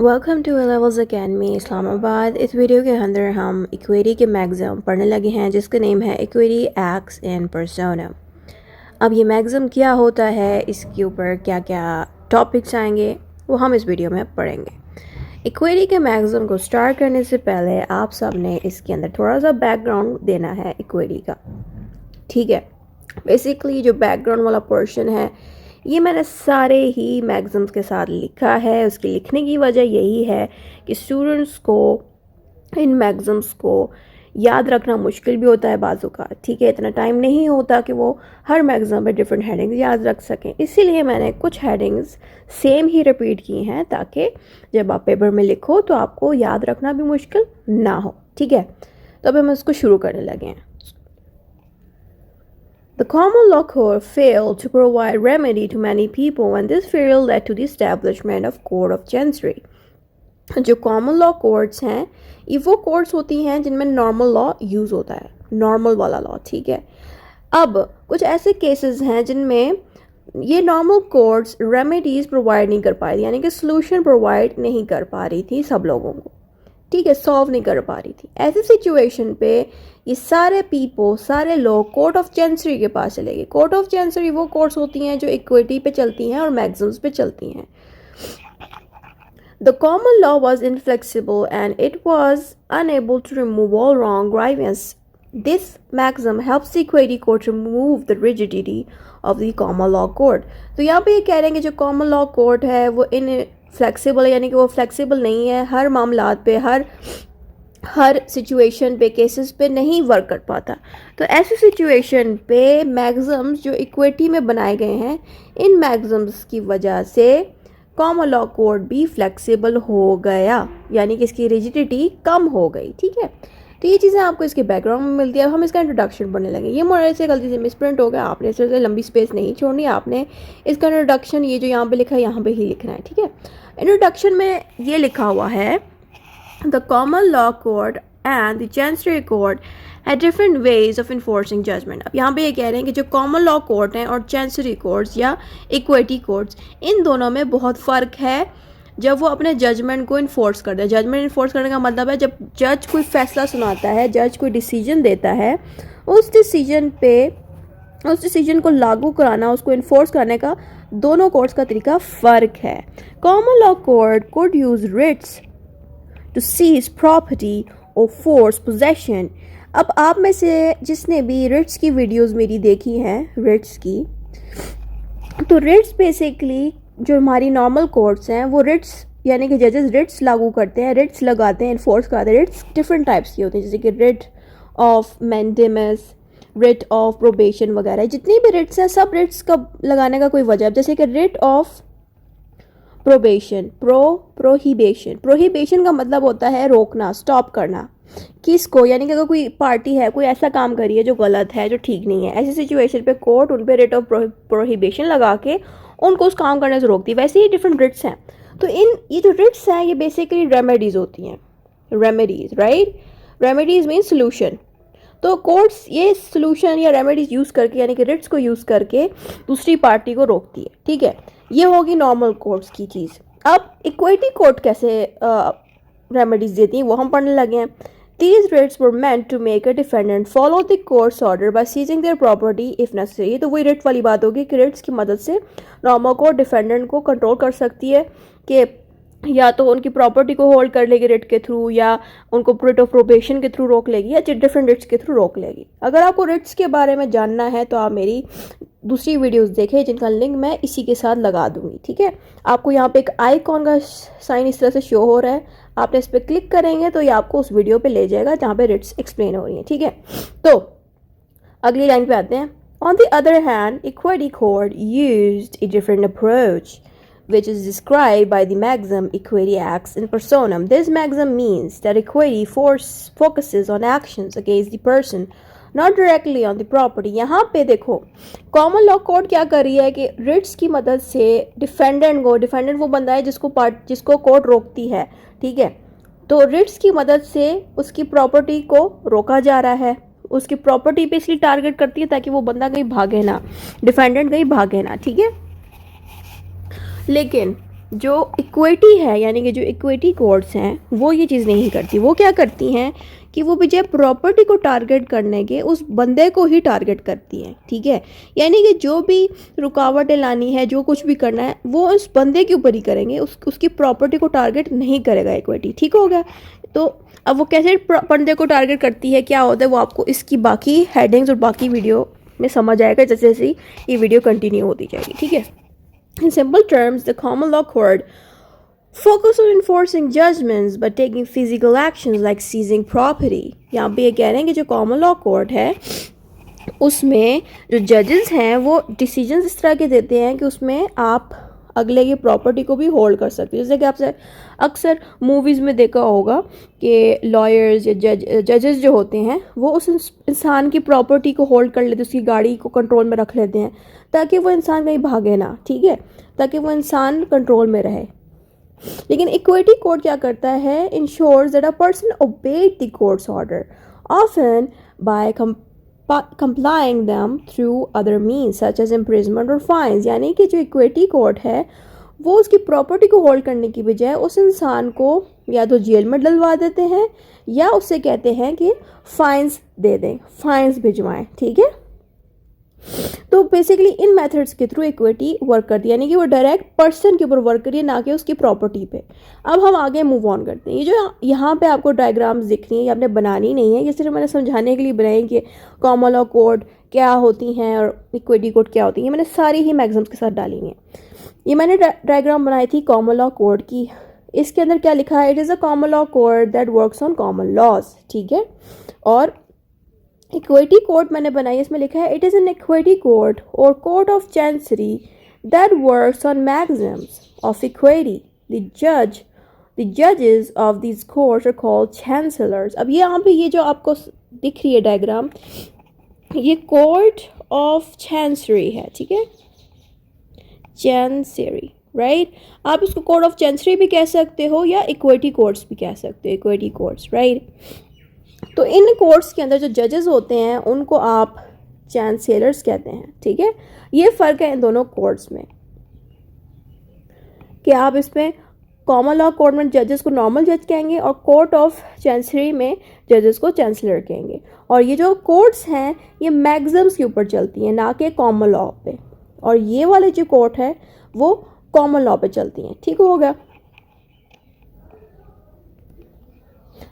Welcome to A levels academy Islamabad. इस video के अंदर हम इक्वेरी के मैगज़म पढ़ने लगे हैं जिसका नेम है इक्वेरी एक्ट्स इन पर्सोना। अब ये मैगज़म क्या होता है, इसके ऊपर क्या क्या टॉपिक्स आएंगे वो हम इस वीडियो में पढ़ेंगे। इक्वेरी के मैगज़म को स्टार्ट करने से पहले आप सब ने इसके अंदर थोड़ा सा बैकग्राउंड देना है इक्वेरी का, ठीक है। बेसिकली जो बैकग्राउंड वाला पोर्शन है ये मैंने सारे ही मैगज़म्स के साथ लिखा है। उसके लिखने की वजह यही है कि स्टूडेंट्स को इन मैगज़म्स को याद रखना मुश्किल भी होता है बाज़ों का, ठीक है। इतना टाइम नहीं होता कि वो हर मैगज़म में डिफरेंट हेडिंग्स याद रख सकें, इसीलिए मैंने कुछ हेडिंग्स सेम ही रिपीट की हैं ताकि जब आप पेपर में लिखो तो आपको याद रखना भी मुश्किल ना हो, ठीक है। तो अब हम इसको शुरू करने लगे हैं। The common law court failed to provide remedy to many people and this failure led to the establishment of Court of Chancery. जो कॉमन लॉ कोर्ट्स हैं ये वो कोर्ट्स होती हैं जिनमें नॉर्मल लॉ यूज़ होता है, नॉर्मल वाला लॉ, ठीक है। अब कुछ ऐसे केसेस हैं जिनमें ये नॉर्मल कोर्ट्स रेमेडीज़ प्रोवाइड नहीं कर पा रही, यानी कि सोल्यूशन प्रोवाइड नहीं कर पा रही थी सब लोगों को, ठीक है, सॉल्व नहीं कर पा रही थी। ऐसी सिचुएशन पे ये सारे लोग कोर्ट ऑफ चेंसरी के पास चले गए। कोर्ट ऑफ चेंसरी वो कोर्ट्स होती हैं जो इक्विटी पे चलती हैं और मैगज़म्स पे चलती हैं। The common law was inflexible and it was unable to remove all wrong grievance. This maxim helps the equity court remove the rigidity of the common law court. तो यहाँ पे ये कह रहे हैं कि जो common law court है वो इनफ्लेक्सिबल है, यानी कि वो फ्लेक्सिबल नहीं है, हर मामलात पे हर सिचुएशन पे केसेस पे नहीं वर्क कर पाता। तो ऐसी सिचुएशन पे मैगज़म्स जो इक्विटी में बनाए गए हैं इन मैगज़म्स की वजह से कॉमन लॉ कोड भी फ्लेक्सिबल हो गया, यानी कि इसकी रिजिडिटी कम हो गई, ठीक है। तो ये चीज़ें आपको इसके बैकग्राउंड में मिलती है। अब हम इसका इंट्रोडक्शन पढ़ने लगे। ये मोड़े से गलती से मिसप्रिंट हो गया, आपने इससे लंबी स्पेस नहीं छोड़नी, आपने इसका इंट्रोडक्शन ये जो यहाँ पे लिखा है यहाँ पे ही लिखना है, ठीक है। इंट्रोडक्शन में ये लिखा हुआ है The common law court and the chancery court had different ways of enforcing judgment. अब यहाँ पे ये कह रहे हैं कि जो कॉमन लॉ कोर्ट हैं और चैंसरी कोर्ट्स या इक्विटी कोर्ट्स, इन दोनों में बहुत फ़र्क है जब वो अपने जजमेंट को इन्फोर्स करते हैं। जजमेंट इन्फोर्स करने का मतलब है जब जज कोई फैसला सुनाता है, जज कोई डिसीजन देता है, उस डिसीजन को लागू कराना, उसको इन्फोर्स करने का दोनों कोर्ट्स का तरीका फ़र्क है। Common law court could use writs to seize property or force possession. अब आप में से जिसने भी रिट्स की वीडियोस मेरी देखी हैं, रिट्स की, तो रिट्स बेसिकली जो हमारी नॉर्मल कोर्ट्स हैं वो रिट्स यानी कि जजेस रिट्स लागू करते हैं, रिट्स लगाते हैं, इन्फोर्स कराते हैं। रिट्स डिफरेंट टाइप्स की होती हैं, जैसे कि writ of mandamus, writ of probation वगैरह। जितनी भी रिट्स हैं सब रिट्स का लगाने का कोई वजह, जैसे कि रिट ऑफ प्रोबेशन, प्रोहिबिशन का मतलब होता है रोकना, स्टॉप करना किसको, यानी कि अगर कोई पार्टी है, कोई ऐसा काम करी है जो गलत है, जो ठीक नहीं है, ऐसी सिचुएशन पे कोर्ट उन पे रिट ऑफ प्रोहिबिशन लगा के उनको उस काम करने से रोकती है। वैसे ही डिफरेंट रिट्स हैं। तो ये जो रिट्स हैं ये बेसिकली रेमेडीज होती हैं, remedies, right. Remedies mean solution. तो कोर्ट्स ये सोल्यूशन या रेमेडीज यूज़ करके, यानी कि रिट्स को यूज़ करके दूसरी पार्टी को रोकती है, ठीक है। ये होगी नॉर्मल कोर्ट्स की चीज़। अब इक्विटी कोर्ट कैसे रेमेडीज देती हैं वो हम पढ़ने लगे हैं। These writs were meant to make a defendant follow the court's order by seizing their property if necessary. तो वही रिट वाली बात होगी कि रिट्स की मदद से नॉर्मल कोर्ट डिफेंडेंट को कंट्रोल कर सकती है कि या तो उनकी प्रॉपर्टी को होल्ड कर लेगी रिट के थ्रू, या उनको रिट ऑफ प्रोबेशन के थ्रू रोक लेगी, या डिफरेंट रिट्स के थ्रू रोक लेगी। अगर आपको रिट्स के बारे में जानना है तो आप मेरी दूसरी वीडियोस देखें जिनका लिंक मैं इसी के साथ लगा दूंगी, ठीक है। आपको यहाँ पे एक आइकॉन का साइन इस तरह से शो हो रहा है, आपने इस पर क्लिक करेंगे तो ये आपको उस वीडियो पे ले जाएगा जहाँ पे रिट्स एक्सप्लेन हो रही हैं, ठीक है। तो अगली लाइन पे आते हैं। On the other hand equity court used a different approach which is described by the maxim equity acts in personam. This maxim means that equity focuses on actions against the person, not directly on the property. यहाँ पे देखो common law court क्या कर रही है कि Ritz की मदद से डिफेंडेंट वो बंदा है जिसको कोर्ट रोकती है, ठीक है। तो रिट्स की मदद से उसकी प्रॉपर्टी को रोका जा रहा है, उसकी प्रॉपर्टी पे इसलिए टारगेट करती है ताकि वो बंदा कहीं भागे ना, डिफेंडेंट कहीं भागे ना, ठीक है। लेकिन जो इक्विटी है यानी कि जो इक्विटी कोर्ट्स हैं वो ये चीज़ नहीं करती। वो क्या करती हैं कि वो बजाय प्रॉपर्टी को टारगेट करने के उस बंदे को ही टारगेट करती हैं, ठीक है। यानी कि जो भी रुकावटें लानी है, जो कुछ भी करना है, वो उस बंदे के ऊपर ही करेंगे, उसकी प्रॉपर्टी को टारगेट नहीं करेगा इक्विटी, ठीक हो गया। तो अब वो कैसे बंदे को टारगेट करती है, क्या होता है, वो आपको इसकी बाकी हेडिंग्स और बाकी वीडियो में समझ आएगा जैसे जैसे ये वीडियो कंटिन्यू होती जाएगी, ठीक है। In simple terms, the common law court focus on enforcing judgments but taking physical actions like seizing property। यहाँ पे ये कह रहे हैं कि जो कॉमन लॉ कोर्ट है उसमें जो जजेस हैं वो डिसीजंस इस तरह के देते हैं कि उसमें आप अगले की प्रॉपर्टी को भी होल्ड कर सकते हो। जैसे कि आपसे अक्सर मूवीज़ में देखा होगा कि लॉयर्स या जजेस जो होते हैं वो उस इंसान की प्रॉपर्टी को होल्ड कर लेते हैं, उसकी गाड़ी को कंट्रोल में रख लेते हैं ताकि वो इंसान कहीं भागे ना, ठीक है, ताकि वो इंसान कंट्रोल में रहे। लेकिन इक्विटी कोर्ट क्या करता है, ensures that a person obeyed the court's order often by complying them through other means such as imprisonment or fines। यानी कि जो इक्विटी कोर्ट है वो उसकी प्रॉपर्टी को होल्ड करने की बजाय उस इंसान को या तो जेल में डलवा देते हैं या उससे कहते हैं कि फाइन्स दे दें, फाइन्स भिजवाएं, ठीक है। तो बेसिकली इन मेथड्स के थ्रू इक्विटी वर्क करती है, यानी कि वो डायरेक्ट पर्सन के ऊपर वर्क करिए ना कि उसकी प्रॉपर्टी पे। अब हम आगे मूव ऑन करते हैं। ये जो यहाँ पे आपको डायग्राम्स दिख रही हैं ये आपने बनानी नहीं है, ये सिर्फ मैंने समझाने के लिए बनाई कि कॉमन लॉ कोड क्या होती हैं और इक्विटी कोड क्या होती है। मैंने सारी ही मैगज़म्स के साथ डाली हैं। ये मैंने डायग्राम बनाई थी कॉमन लॉ कोड की। इसके अंदर क्या लिखा है, it is a common law code that works on common laws, ठीक है। और इक्विटी कोर्ट मैंने बनाई, इसमें लिखा है it is an equity court और court of chancery that works on maxims of equity. The जजेस of this courts are called chancellors. अब ये यहाँ पे ये जो आपको दिख रही है डायग्राम, ये कोर्ट ऑफ चैंसरी है, ठीक है, चैंसरी, राइट। आप इसको कोर्ट ऑफ चैंसरी भी कह सकते हो या इक्विटी कोर्ट्स भी कह सकते हो, इक्विटी कोर्ट्स, राइट। तो इन कोर्ट्स के अंदर जो जजेस होते हैं उनको आप चांसलर्स कहते हैं, ठीक है। ये फ़र्क है इन दोनों कोर्ट्स में कि आप इसमें कॉमन लॉ कोर्ट में जजेस को नॉर्मल जज कहेंगे और कोर्ट ऑफ चांसरी में जजेस को चांसलर कहेंगे। और ये जो कोर्ट्स हैं ये मैक्सिम्स के ऊपर चलती हैं ना कि कॉमन लॉ पे, और ये वाले जो कोर्ट है वो कॉमन लॉ पे चलती हैं, ठीक हो गया।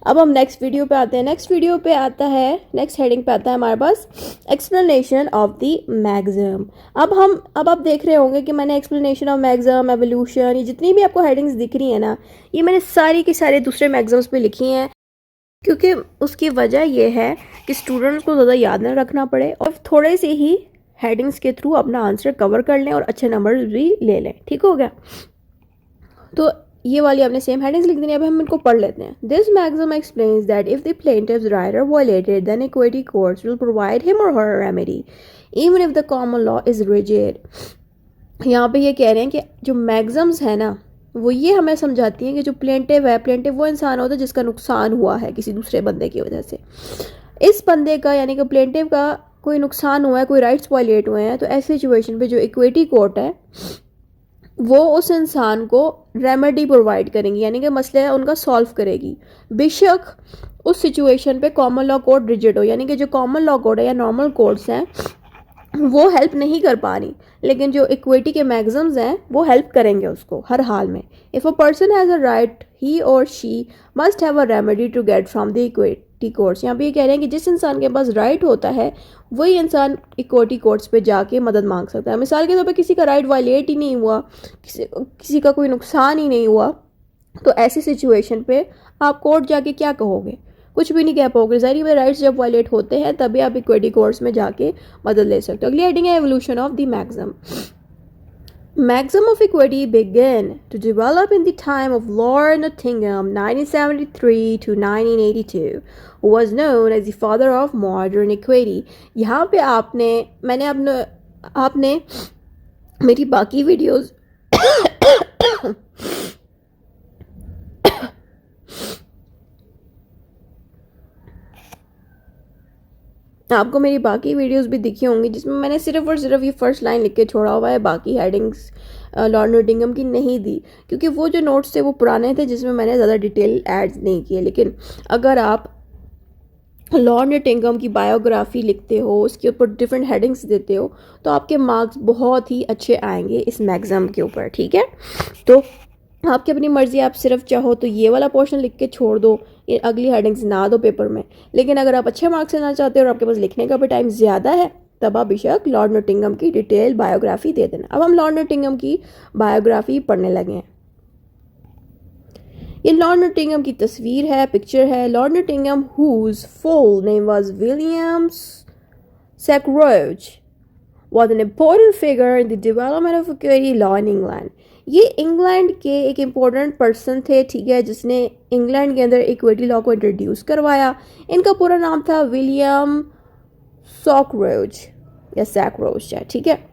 अब हम नेक्स्ट वीडियो पे आते हैं। नेक्स्ट वीडियो पे आता है, नेक्स्ट हेडिंग पे आता है हमारे पास एक्सप्लेनेशन ऑफ द मैक्सिम। अब आप देख रहे होंगे कि मैंने एक्सप्लेनेशन ऑफ मैक्सिम, एवोल्यूशन, ये जितनी भी आपको हेडिंग्स दिख रही है ना, ये मैंने सारी की सारे दूसरे मैक्सिम्स पे लिखी हैं क्योंकि उसकी वजह ये है कि स्टूडेंट्स को ज़्यादा याद ना रखना पड़े और थोड़े से ही हेडिंग्स के थ्रू अपना आंसर कवर कर लें और अच्छे नंबर भी ले लें, ठीक हो गया। तो ये वाली आपने सेम हेडिंग्स लिख देनी है। अब हम इनको पढ़ लेते हैं। This maxim explains that if the plaintiff's right are violated then equity courts will provide him और her remedy even if the common law is rigid. यहाँ पे ये कह रहे हैं कि जो मैक्सिम्स है ना वो ये हमें समझाती हैं कि जो प्लेंटिव है, प्लेंटिव वो इंसान होता है जिसका नुकसान हुआ है किसी दूसरे बंदे की वजह से। इस बंदे का यानी कि प्लेंटिव का कोई नुकसान हुआ है, कोई राइट्स वायलेट हुए हैं, तो ऐसी सिचुएशन पे जो इक्विटी कोर्ट है वो उस इंसान को रेमेडी प्रोवाइड करेंगी, यानी कि मसले उनका सॉल्व करेगी। बेशक उस सिचुएशन पे कॉमन लॉ कोड रिजिड हो, यानी कि जो कॉमन लॉ कोड है या नॉर्मल कोड्स हैं वो हेल्प नहीं कर पा रही, लेकिन जो इक्विटी के मैक्सिम्स हैं वो हेल्प करेंगे उसको हर हाल में। If a person has a right he और she must have a remedy to get from the equity courts. यहाँ पे ये कह रहे हैं कि जिस इंसान के पास राइट होता है वही इंसान इक्विटी कोर्ट्स पे जाके मदद मांग सकता है। मिसाल के तौर पे किसी का राइट वायलेट ही नहीं हुआ, किसी का कोई नुकसान ही नहीं हुआ, तो ऐसी सिचुएशन पे आप कोर्ट जाके क्या कहोगे, कुछ भी नहीं कह पाओगे। ज़ाहिर है राइट्स जब वायलेट होते हैं तभी आप इक्विटी कोर्ट्स में जाके मदद ले सकते हो। अगली हेडिंग है evolution of the maxim. Maxim of equity began to develop in the time of Lord Nottingham 1973 to 1982, who was known as the father of modern equity। यहाँ पे आपने मेरी बाकी वीडियोस आपको मेरी बाकी वीडियोस भी दिखी होंगी जिसमें मैंने सिर्फ और सिर्फ ये फर्स्ट लाइन लिख के छोड़ा हुआ है, बाकी हेडिंग्स लॉर्ड नोटिंगम की नहीं दी, क्योंकि वो जो नोट्स थे वो पुराने थे जिसमें मैंने ज़्यादा डिटेल ऐड नहीं किए। लेकिन अगर आप लॉर्ड नोटिंगम की बायोग्राफी लिखते हो, उसके ऊपर डिफरेंट हेडिंग्स देते हो, तो आपके मार्क्स बहुत ही अच्छे आएंगे इस मैगज़म के ऊपर, ठीक है। तो आपकी अपनी मर्ज़ी, आप सिर्फ चाहो तो ये वाला पोर्शन लिख के छोड़ दो, ये अगली हेडिंग्स ना दो पेपर में। लेकिन अगर आप अच्छे मार्क्स लेना चाहते हो और आपके पास लिखने का भी टाइम ज़्यादा है, तब आप बेशक लॉर्ड नोटिंगम की डिटेल बायोग्राफी दे देना। अब हम लॉर्ड नोटिंगम की बायोग्राफी पढ़ने लगे हैं। ये लॉर्ड नोटिंगम की तस्वीर है, पिक्चर है। Lord Nottingham whose full name was Williams सैकरोज was an important figure in the development of equity law in England. ये इंग्लैंड के एक इम्पोर्टेंट पर्सन थे, ठीक है, जिसने इंग्लैंड के अंदर इक्विटी लॉ को इंट्रोड्यूस करवाया। इनका पूरा नाम था विलियम सॉकरोज या सैकरोज, ठीक है।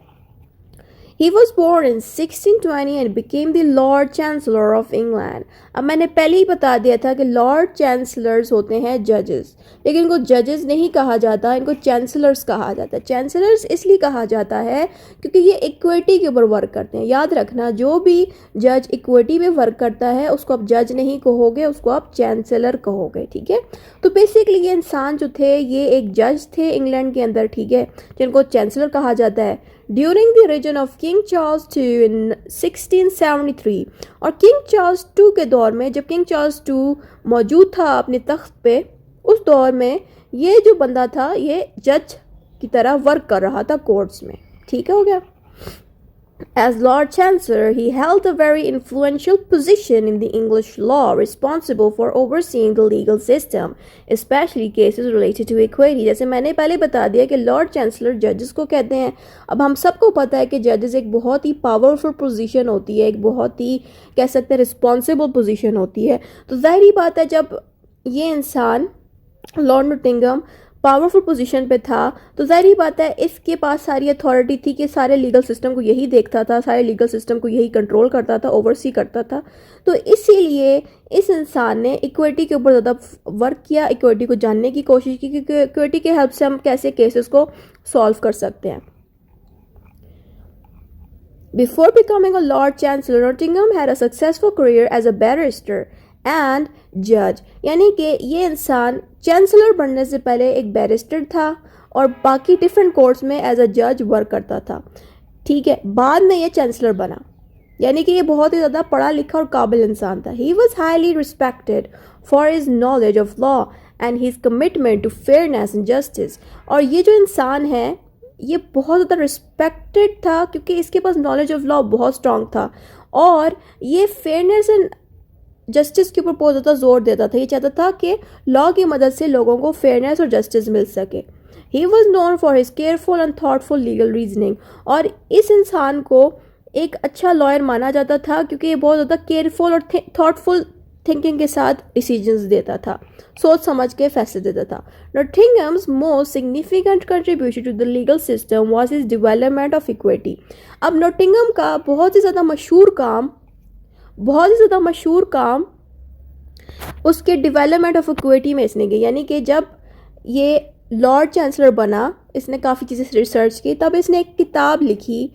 He was born in 1620 and became the Lord Chancellor of England. अब मैंने पहले ही बता दिया था कि लॉर्ड चांसलर्स होते हैं जजेस, लेकिन इनको जजेस नहीं कहा जाता, इनको चांसलर्स कहा जाता है। चांसलर्स इसलिए कहा जाता है क्योंकि ये इक्विटी के ऊपर वर्क करते हैं। याद रखना, जो भी जज इक्विटी पे वर्क करता है उसको आप जज नहीं कहोगे, उसको आप चांसलर कहोगे, ठीक है। तो बेसिकली ये इंसान जो थे ये एक जज थे इंग्लैंड के अंदर, ठीक है, जिनको चांसलर कहा जाता है। During the reign of king Charles II इन 1673, और किंग चार्ल्स II के दौर में, जब किंग चार्ल्स II मौजूद था अपने तख्त पे, उस दौर में ये जो बंदा था ये जज की तरह वर्क कर रहा था कोर्ट्स में, ठीक है, हो गया। As Lord Chancellor, he held a very influential position in the English law, responsible for overseeing the legal system, especially cases related to equity. जैसे मैंने पहले बता दिया कि लॉर्ड चांसलर जजेस को कहते हैं। अब हम सबको पता है कि जजेस एक बहुत ही पावरफुल पोजीशन होती है, एक बहुत ही कह सकते हैं रिस्पॉन्सिबल पोजीशन होती है। तो जाहिर बात है जब ये इंसान लॉर्ड नोटिंगम पावरफुल पोजीशन पे था तो जाहिर बात है इसके पास सारी अथॉरिटी थी कि सारे लीगल सिस्टम को यही देखता था, सारे लीगल सिस्टम को यही कंट्रोल करता था, ओवरसी करता था। तो इसीलिए इस इंसान ने इक्विटी के ऊपर ज़्यादा वर्क किया, इक्विटी को जानने की कोशिश की कि इक्विटी के हेल्प से हम कैसे केसेस को सॉल्व कर सकते हैं। Before becoming a lord chancellor, Nottingham had a successful career as a barrister and जज, यानी कि ये इंसान चांसलर बनने से पहले एक बैरिस्टर था और बाकी डिफरेंट कोर्ट्स में एज अ जज वर्क करता था, ठीक है। बाद में ये चांसलर बना, यानी कि ये बहुत ही ज़्यादा पढ़ा लिखा और काबिल इंसान था। He was highly respected for his knowledge of law and his commitment to fairness and justice. और ये जो इंसान है ये बहुत ज़्यादा रिस्पेक्टेड था क्योंकि इसके पास नॉलेज ऑफ लॉ बहुत स्ट्रॉन्ग था और ये फेयरनेस एंड जस्टिस के ऊपर बहुत ज़्यादा जोर देता था। ये चाहता था कि लॉ की मदद से लोगों को फेयरनेस और जस्टिस मिल सके। He was known for his careful and thoughtful legal reasoning, और इस इंसान को एक अच्छा लॉयर माना जाता था क्योंकि ये बहुत ज़्यादा केयरफुल और थॉटफुल थिंकिंग के साथ डिसीजंस देता था, सोच समझ के फैसले देता था। Nottingham's most significant contribution to the legal system was his development of equity. अब नॉटिंघम का बहुत ही ज़्यादा मशहूर काम उसके डेवलपमेंट ऑफ इक्विटी में इसने की, यानी कि जब ये लॉर्ड चांसलर बना इसने काफ़ी चीज़ें रिसर्च की, तब इसने एक किताब लिखी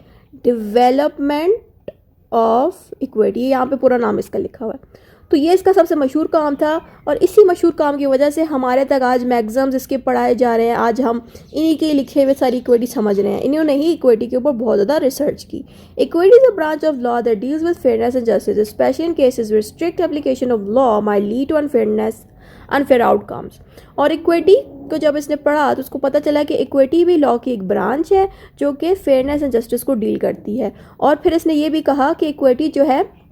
डेवलपमेंट ऑफ इक्विटी, यहाँ पे पूरा नाम इसका लिखा हुआ है। तो ये इसका सबसे मशहूर काम था और इसी मशहूर काम की वजह से हमारे तक आज मैगज़म्स इसके पढ़ाए जा रहे हैं। आज हम इन्हीं के लिखे हुए सारी इक्विटी समझ रहे हैं। इन्होंने ही इक्विटी के ऊपर बहुत ज़्यादा रिसर्च की। Equity is a branch of law that deals with fairness and justice, especially in cases where strict application of law might lead to unfair outcomes. और इक्विटी को जब इसने पढ़ा तो उसको पता चला कि इक्विटी भी लॉ की एक ब्रांच है जो कि फेयरनेस एंड जस्टिस को डील करती है। और फिर इसने ये भी कहा कि इक्विटी जो है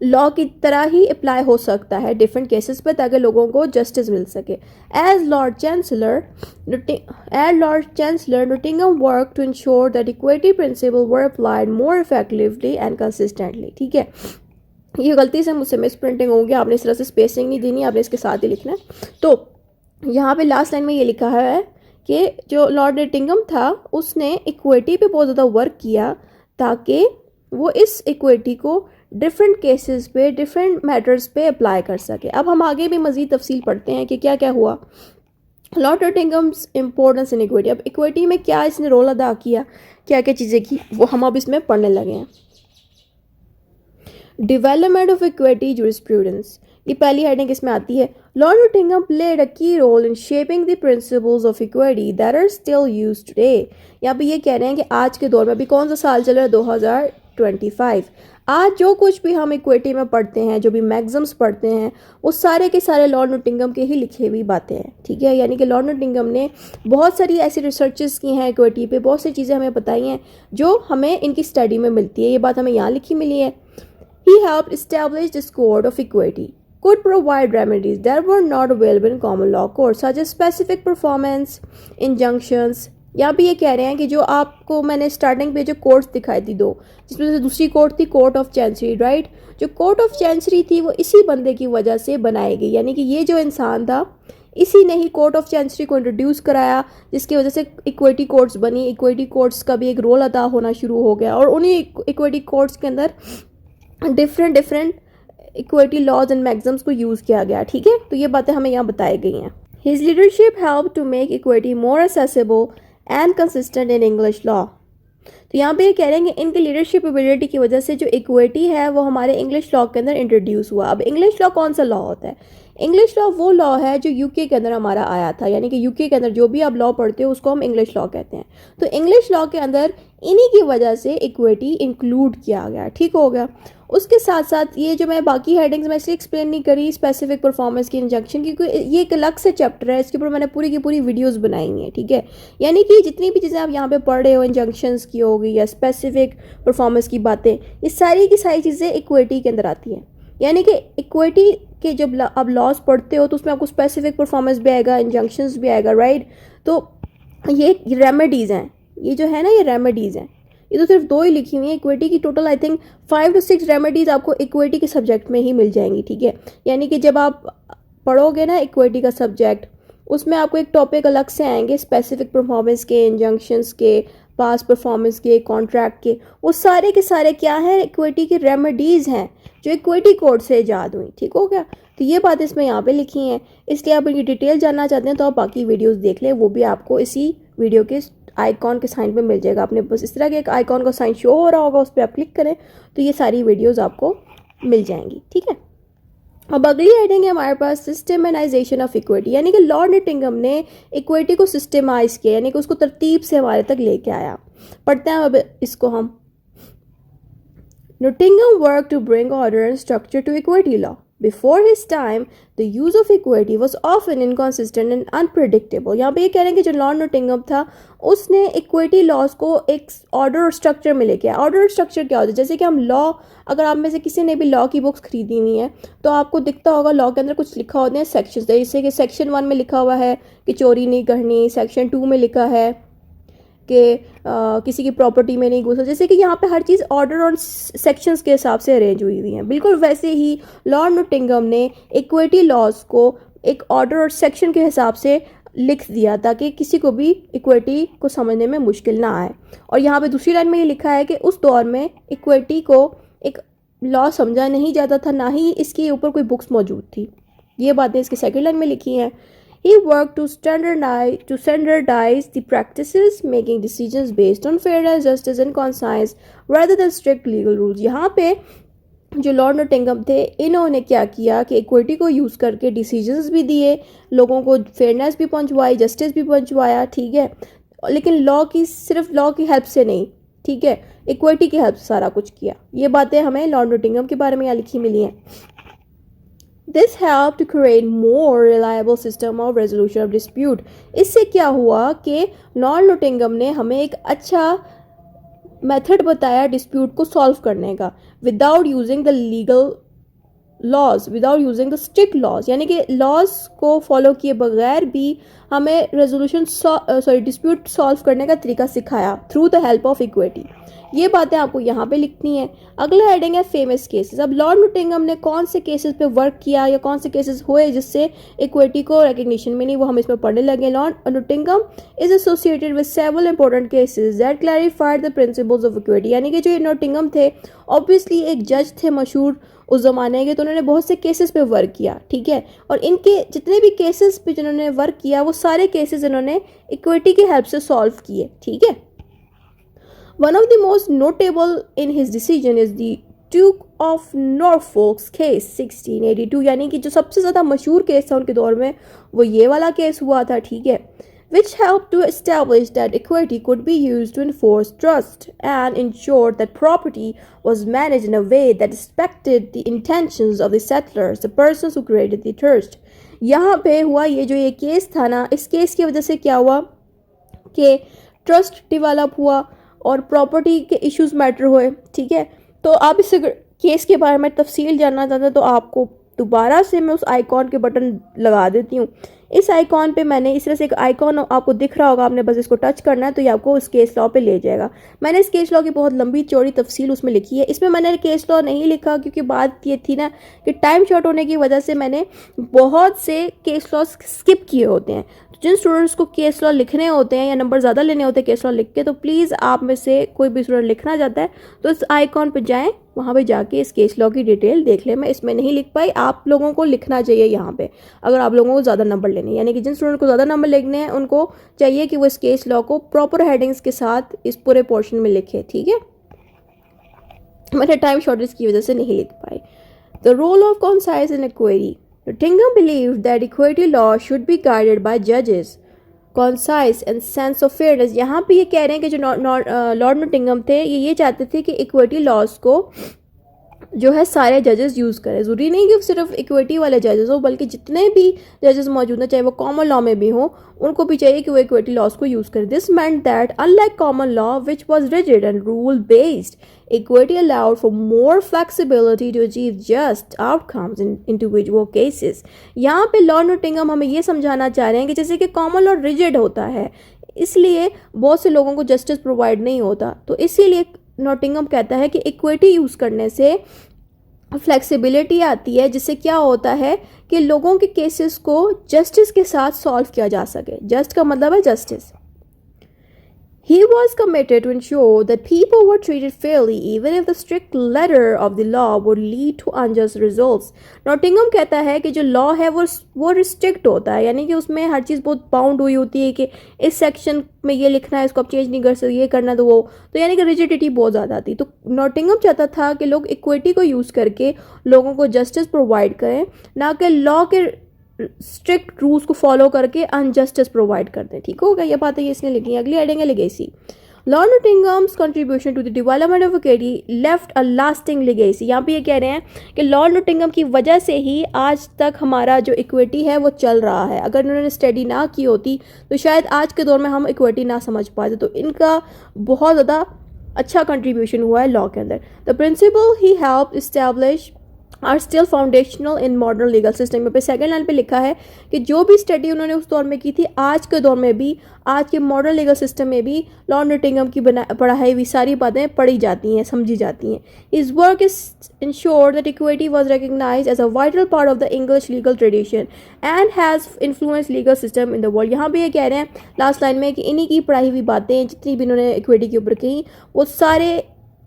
लॉ की तरह ही अप्लाई हो सकता है डिफरेंट केसेस पे ताकि लोगों को जस्टिस मिल सके। As lord chancellor Nottingham work to ensure that equity principle were applied more effectively and consistently, ठीक है। ये गलती से मुझसे मिस प्रिंटिंग हो गया, आपने इस तरह से स्पेसिंग नहीं देनी, आपने इसके साथ ही लिखना है। तो यहाँ पे लास्ट लाइन में ये लिखा है कि जो लॉर्ड नॉटिंघम था उसने इक्विटी पे बहुत ज़्यादा वर्क किया ताकि वो इस इक्विटी को डिफरेंट केसेस पे डिफरेंट मैटर्स पे अप्लाई कर सके। अब हम आगे भी मज़ीद तफसील पढ़ते हैं कि क्या क्या हुआ। लॉर्ड नॉटिंघम्स इम्पोर्टेंस इन इक्विटी, अब इक्विटी में क्या इसने रोल अदा किया, क्या क्या चीज़ें की, वो हम अब इसमें पढ़ने लगे हैं। डेवलपमेंट ऑफ इक्विटी जूरिस्प्रूडेंस, ये पहली हेडिंग इसमें आती है। Lord Nottingham played a key role in shaping the principles of equity that are still used today. यहाँ पे ये कह रहे हैं कि आज के दौर में, अभी कौन सा साल चल रहा है, 2025, आज जो कुछ भी हम इक्विटी में पढ़ते हैं, जो भी मैग्जिम्स पढ़ते हैं, वो सारे के सारे लॉर्ड नॉटिंघम के ही लिखे हुई बातें हैं, ठीक है। यानी कि लॉर्ड नॉटिंघम ने बहुत सारी ऐसी रिसर्चेस की हैं इक्विटी पे, बहुत सी चीज़ें हमें बताई हैं जो हमें इनकी स्टडी में मिलती है। ये बात हमें यहाँ लिखी मिली है। He helped establish this code of equity, could provide remedies that were not available in common law courts, such as specific performance injunctions। यहाँ भी ये कह रहे हैं कि जो आपको मैंने स्टार्टिंग पे जो कोर्ट्स दिखाई थी दो, जिसमें से दूसरी कोर्ट थी कोर्ट ऑफ चैंसरी, राइट। जो कोर्ट ऑफ चैंसरी थी वो इसी बंदे की वजह से बनाई गई, यानी कि ये जो इंसान था इसी ने ही कोर्ट ऑफ चैंसरी को इंट्रोड्यूस कराया, जिसकी वजह से इक्विटी कोर्ट्स बनी। इक्विटी कोर्ट्स का भी एक रोल अदा होना शुरू हो गया, और उन्हीं इक्विटी कोर्ट्स के अंदर डिफरेंट इक्विटी लॉज एंड मैग्जिम्स को यूज़ किया गया, ठीक है। तो ये बातें हमें यहाँ बताई गई हैं। His leadership help to make equity more accessible and consistent in English law. तो यहाँ पे ये कह रहे हैं कि इनकी लीडरशिप एबिलिटी की वजह से जो इक्विटी है वो हमारे इंग्लिश लॉ के अंदर इंट्रोड्यूस हुआ। अब इंग्लिश लॉ कौन सा लॉ होता है? इंग्लिश लॉ वो लॉ है जो यूके के अंदर हमारा आया था, यानी कि यूके के अंदर जो भी आप लॉ पढ़ते हो उसको हम इंग्लिश लॉ कहते हैं। तो इंग्लिश लॉ के अंदर इन्हीं की वजह से इक्विटी इंक्लूड किया गया, ठीक हो गया। उसके साथ साथ ये जो मैं बाकी हेडिंग्स में इसलिए एक्सप्लेन नहीं करी स्पेसिफिक परफॉर्मेंस की इंजंक्शन, क्योंकि ये एक अलग से चैप्टर है, इसके ऊपर मैंने पूरी की पूरी वीडियोस बनाई हुई हैं, ठीक है। यानी कि जितनी भी चीज़ें आप यहाँ पे पढ़ रहे हो, इंजंक्शंस की होगी या स्पेसिफिक परफॉर्मेंस की बातें, ये सारी की सारी चीज़ें इक्विटी के अंदर आती हैं। यानी कि इक्विटी के जब आप लॉस पढ़ते हो तो उसमें आपको स्पेसिफिक परफॉर्मेंस भी आएगा, इंजंक्शंस भी आएगा, राइट। तो ये रेमेडीज़ हैं, ये जो है ना ये रेमेडीज़ हैं, ये तो सिर्फ दो ही लिखी हुई हैं इक्विटी की। Total I think 5 to 6 remedies आपको इक्विटी के सब्जेक्ट में ही मिल जाएंगी, ठीक है। यानी कि जब आप पढ़ोगे ना इक्विटी का सब्जेक्ट, उसमें आपको एक टॉपिक अलग से आएंगे स्पेसिफिक परफॉर्मेंस के, इंजंक्शंस के, पास परफॉर्मेंस के, कॉन्ट्रैक्ट के, वो सारे के सारे क्या हैं, इक्विटी के रेमेडीज़ हैं जो इक्विटी कोड से ईजाद हुई, ठीक हो गया। तो ये बात इसमें यहाँ पे लिखी हैं, इसलिए आप इनकी डिटेल जानना चाहते हैं तो आप बाकी वीडियोस देख लें, वो भी आपको इसी वीडियो के आइकॉन के साइन पे मिल जाएगा। आपने बस इस तरह के एक आइकॉन का साइन शो हो रहा होगा, उस पर आप क्लिक करें तो ये सारी वीडियोस आपको मिल जाएंगी, ठीक है। अब अगली हेडिंग है हमारे पास सिस्टमाइजेशन ऑफ इक्विटी, यानी कि लॉर्ड नॉटिंघम ने इक्विटी को सिस्टमाइज किया, यानी कि उसको तरतीब से हमारे तक लेके आया। पढ़ते हैं अब इसको हम। Nottingham worked to bring order and structure to equity law. Before his time, the use of equity was often inconsistent and unpredictable. यहाँ पे ये कह रहे हैं कि जो लॉर्ड नॉटिंघम था उसने इक्विटी लॉज को एक ऑर्डर और स्ट्रक्चर में लेके आया। ऑर्डर और स्ट्रक्चर क्या होता है? जैसे कि हम लॉ, अगर आप में से किसी ने भी लॉ की बुक्स खरीदी हुई हैं तो आपको दिखता होगा लॉ के अंदर कुछ लिखा होते हैं सेक्शंस, जैसे कि सेक्शन 1 में लिखा हुआ है कि चोरी नहीं करनी, सेक्शन 2 में लिखा है कि किसी की प्रॉपर्टी में नहीं घुसा। जैसे कि यहाँ पे हर चीज़ ऑर्डर और सेक्शंस के हिसाब से अरेंज हुई हुई हैं, बिल्कुल वैसे ही लॉर्ड नॉटिंघम ने इक्विटी लॉज को एक ऑर्डर और सेक्शन के हिसाब से लिख दिया ताकि किसी को भी इक्विटी को समझने में मुश्किल ना आए। और यहाँ पे दूसरी लाइन में ये लिखा है कि उस दौर में इक्विटी को एक लॉ समझा नहीं जाता था, ना ही इसके ऊपर कोई बुक्स मौजूद थी। ये बातें इसके सेकेंड लाइन में लिखी हैं। He worked to standardize the practices, making decisions based on fairness, justice and conscience rather than strict legal rules। यहाँ पे जो लॉर्ड नॉटिंघम थे इन्होंने क्या किया कि इक्विटी को यूज़ करके डिसीजंस भी दिए, लोगों को फेयरनेस भी पहुँचवाई, जस्टिस भी पहुँचवाया, ठीक है। लेकिन लॉ की, सिर्फ लॉ की हेल्प से नहीं, ठीक है, इक्विटी की हेल्प से सारा कुछ किया। ये बातें हमें लॉर्ड नॉटिंघम के बारे में यहाँ लिखी मिली हैं। This helped to create more reliable system of resolution of dispute। इससे क्या हुआ कि लॉर्ड नॉटिंघम ने हमें एक अच्छा मेथड बताया डिस्प्यूट को सॉल्व करने का, without using the legal laws, without using the strict laws, यानी कि लॉज को फॉलो किए बगैर भी हमें रेजोल्यूशन डिस्प्यूट सॉल्व करने का तरीका सिखाया through the help of equity. ये बातें आपको यहाँ पे लिखनी है। अगला हेडिंग है फेमस केसेस। अब लॉर्ड नॉटिंघम ने कौन से केसेस पे वर्क किया या कौन से केसेस हुए जिससे इक्विटी को रिकग्निशन मिली, वो हम इसमें पढ़ने लगे। Lord Nottingham is associated with several important cases that clarified the principles of equity, यानी कि जो नॉटिंघम थे ऑब्वियसली एक जज थे मशहूर, उस ज़माने के, तो उन्होंने बहुत से केसेस पे वर्क किया, ठीक है। और इनके जितने भी केसेस पे जिन्होंने वर्क किया वो सारे केसेस इन्होंने इक्विटी की हेल्प से सॉल्व किए, ठीक है। One of the most notable in his decision is the duke of Norfolk's case 1682, यानी कि जो सबसे ज़्यादा मशहूर केस था उनके दौर में वो ये वाला केस हुआ था, ठीक है। which helped to establish that equity could be used to enforce trust and ensure that property was managed in a way that respected the intentions of the settlers, the persons who created the trust. यहाँ पे हुआ ये जो ये case था ना, इस case की वजह से क्या हुआ कि ट्रस्ट डेवलप हुआ और प्रॉपर्टी के इश्यूज मैटर हुए, ठीक है। तो आप इस केस के बारे में तफसील जानना चाहते हैं तो आपको दोबारा से मैं उस आइकॉन के बटन लगा देती हूँ। इस आइकॉन पे मैंने इस तरह से एक आइकॉन आपको दिख रहा होगा, आपने बस इसको टच करना है तो ये आपको उस केस लॉ पे ले जाएगा। मैंने इस केस लॉ की बहुत लंबी चौड़ी तफसील उसमें लिखी है। इसमें मैंने केस लॉ नहीं लिखा क्योंकि बात ये थी ना कि टाइम शॉर्ट होने की वजह से मैंने बहुत से केस लॉ स्किप किए होते हैं। जिन स्टूडेंट्स को केस लॉ लिखने होते हैं या नंबर ज़्यादा लेने होते हैं केस लॉ लिख के, तो प्लीज़ आप में से कोई भी स्टूडेंट लिखना चाहता है तो इस आइकॉन पे जाएं, वहाँ पे जाके इस केस लॉ की डिटेल देख लें। मैं इसमें नहीं लिख पाई, आप लोगों को लिखना चाहिए यहाँ पे अगर आप लोगों को ज़्यादा नंबर लेने, यानी कि जिन स्टूडेंट को ज़्यादा नंबर लिखने हैं उनको चाहिए कि वो इस केस लॉ को प्रॉपर हेडिंग्स के साथ इस पूरे पोर्शन में लिखे, ठीक है। मैंने टाइम शॉर्टेज की वजह से नहीं लिख पाई। The role of conscience in equity, Nottingham believed that equity law should be guided by judges, concise and sense of fairness. यहाँ पे ये कह रहे हैं कि जो लॉर्ड नोटिंगम थे ये चाहते थे कि इक्विटी लॉज को जो है सारे जजेस यूज़ करें। ज़रूरी नहीं कि सिर्फ इक्विटी वाले जजेस हो, बल्कि जितने भी जजेस मौजूद हैं चाहे वो कॉमन लॉ में भी हो, उनको भी चाहिए कि वो इक्विटी लॉज को यूज़ करें। This meant that unlike common law which was rigid and rule based, equity allowed for more flexibility to achieve just outcomes in individual cases. यहाँ पे लॉर्ड नोटिंगम हमें ये समझाना चाह रहे हैं कि जैसे कि कॉमन लॉ रिजिड होता है इसलिए बहुत से लोगों को जस्टिस प्रोवाइड नहीं होता, तो इसीलिए नोटिंगम कहता है कि इक्विटी यूज़ करने से फ्लेक्सिबिलिटी आती है, जिससे क्या होता है कि लोगों के केसेस को जस्टिस के साथ सॉल्व किया जा सके। जस्ट का मतलब है justice. He was committed to ensure that people were treated fairly even if the strict letter of the law would lead to unjust results. Nottingham कहता है कि जो लॉ है वो रिस्ट्रिक्ट होता है, यानी कि उसमें हर चीज़ बहुत बाउंड हुई होती है कि इस सेक्शन में ये लिखना है, इसको आप चेंज नहीं कर सकते, ये करना तो वो, तो यानी कि रिजिडिटी बहुत ज़्यादा थी। तो नॉटिंगम चाहता था कि लोग इक्विटी को यूज़ करके लोगों को जस्टिस प्रोवाइड करें, ना कि लॉ के स्ट्रिक्ट रूल्स को फॉलो करके अनजस्टिस प्रोवाइड करते हैं। ठीक होगा, ये बातें ये इसने लिखी है। अगली हेडिंग है legacy. Lord Nottingham's contribution to the development of equity left a lasting legacy. यहाँ पे ये कह रहे हैं कि लॉर्ड नोटिंगम की वजह से ही आज तक हमारा जो इक्विटी है वो चल रहा है। अगर उन्होंने स्टडी ना की होती तो शायद आज के दौर में हम इक्विटी ना समझ पाते। तो इनका बहुत ज़्यादा अच्छा कंट्रीब्यूशन हुआ है लॉ के अंदर। The principle he help establish are still foundational in modern legal system. में पे सेकेंड लाइन पे लिखा है कि जो भी स्टडी उन्होंने उस दौर में की थी आज के दौर में भी, आज के मॉडर्न लीगल सिस्टम में भी लॉर्ड नोटिंगम की पढ़ाई हुई सारी बातें पढ़ी जाती हैं, समझी जाती हैं। इस work is ensure that equity was recognize as a vital part of the English legal tradition and has influence legal system in the world. यहाँ पे ये कह रहे हैं लास्ट लाइन में कि इन्हीं की पढ़ाई हुई बातें जितनी भी इन्होंने इक्विटी के ऊपर कही वो सारे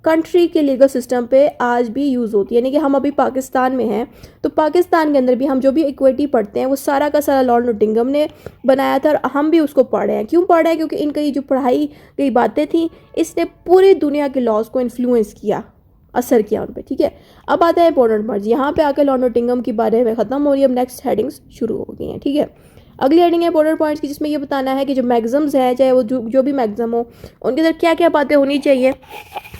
कंट्री के लीगल सिस्टम पे आज भी यूज़ होती है। यानी कि हम अभी पाकिस्तान में हैं तो पाकिस्तान के अंदर भी हम जो भी इक्विटी पढ़ते हैं वो सारा का सारा लॉर्ड नोटिंगम ने बनाया था और हम भी उसको पढ़ रहे हैं। क्यों पढ़ रहे हैं? क्योंकि इनकी जो पढ़ाई गई बातें थी इसने पूरी दुनिया के लॉज को इन्फ्लुएंस किया, असर किया उन पर। ठीक है, अब आता है इंपॉर्टेंट पॉइंट्स। यहाँ पे आकर लॉर्ड नोटिंगम की बारे में ख़त्म हो रही है, अब नेक्स्ट हेडिंग्स शुरू हो गई हैं। ठीक है, अगली हेडिंग है इंपॉर्टेंट पॉइंट्स की, जिसमें ये बताना है कि जो मैगज़म्स हैं चाहे वो जो भी मैगज़म हो उनके अंदर क्या क्या बातें होनी चाहिए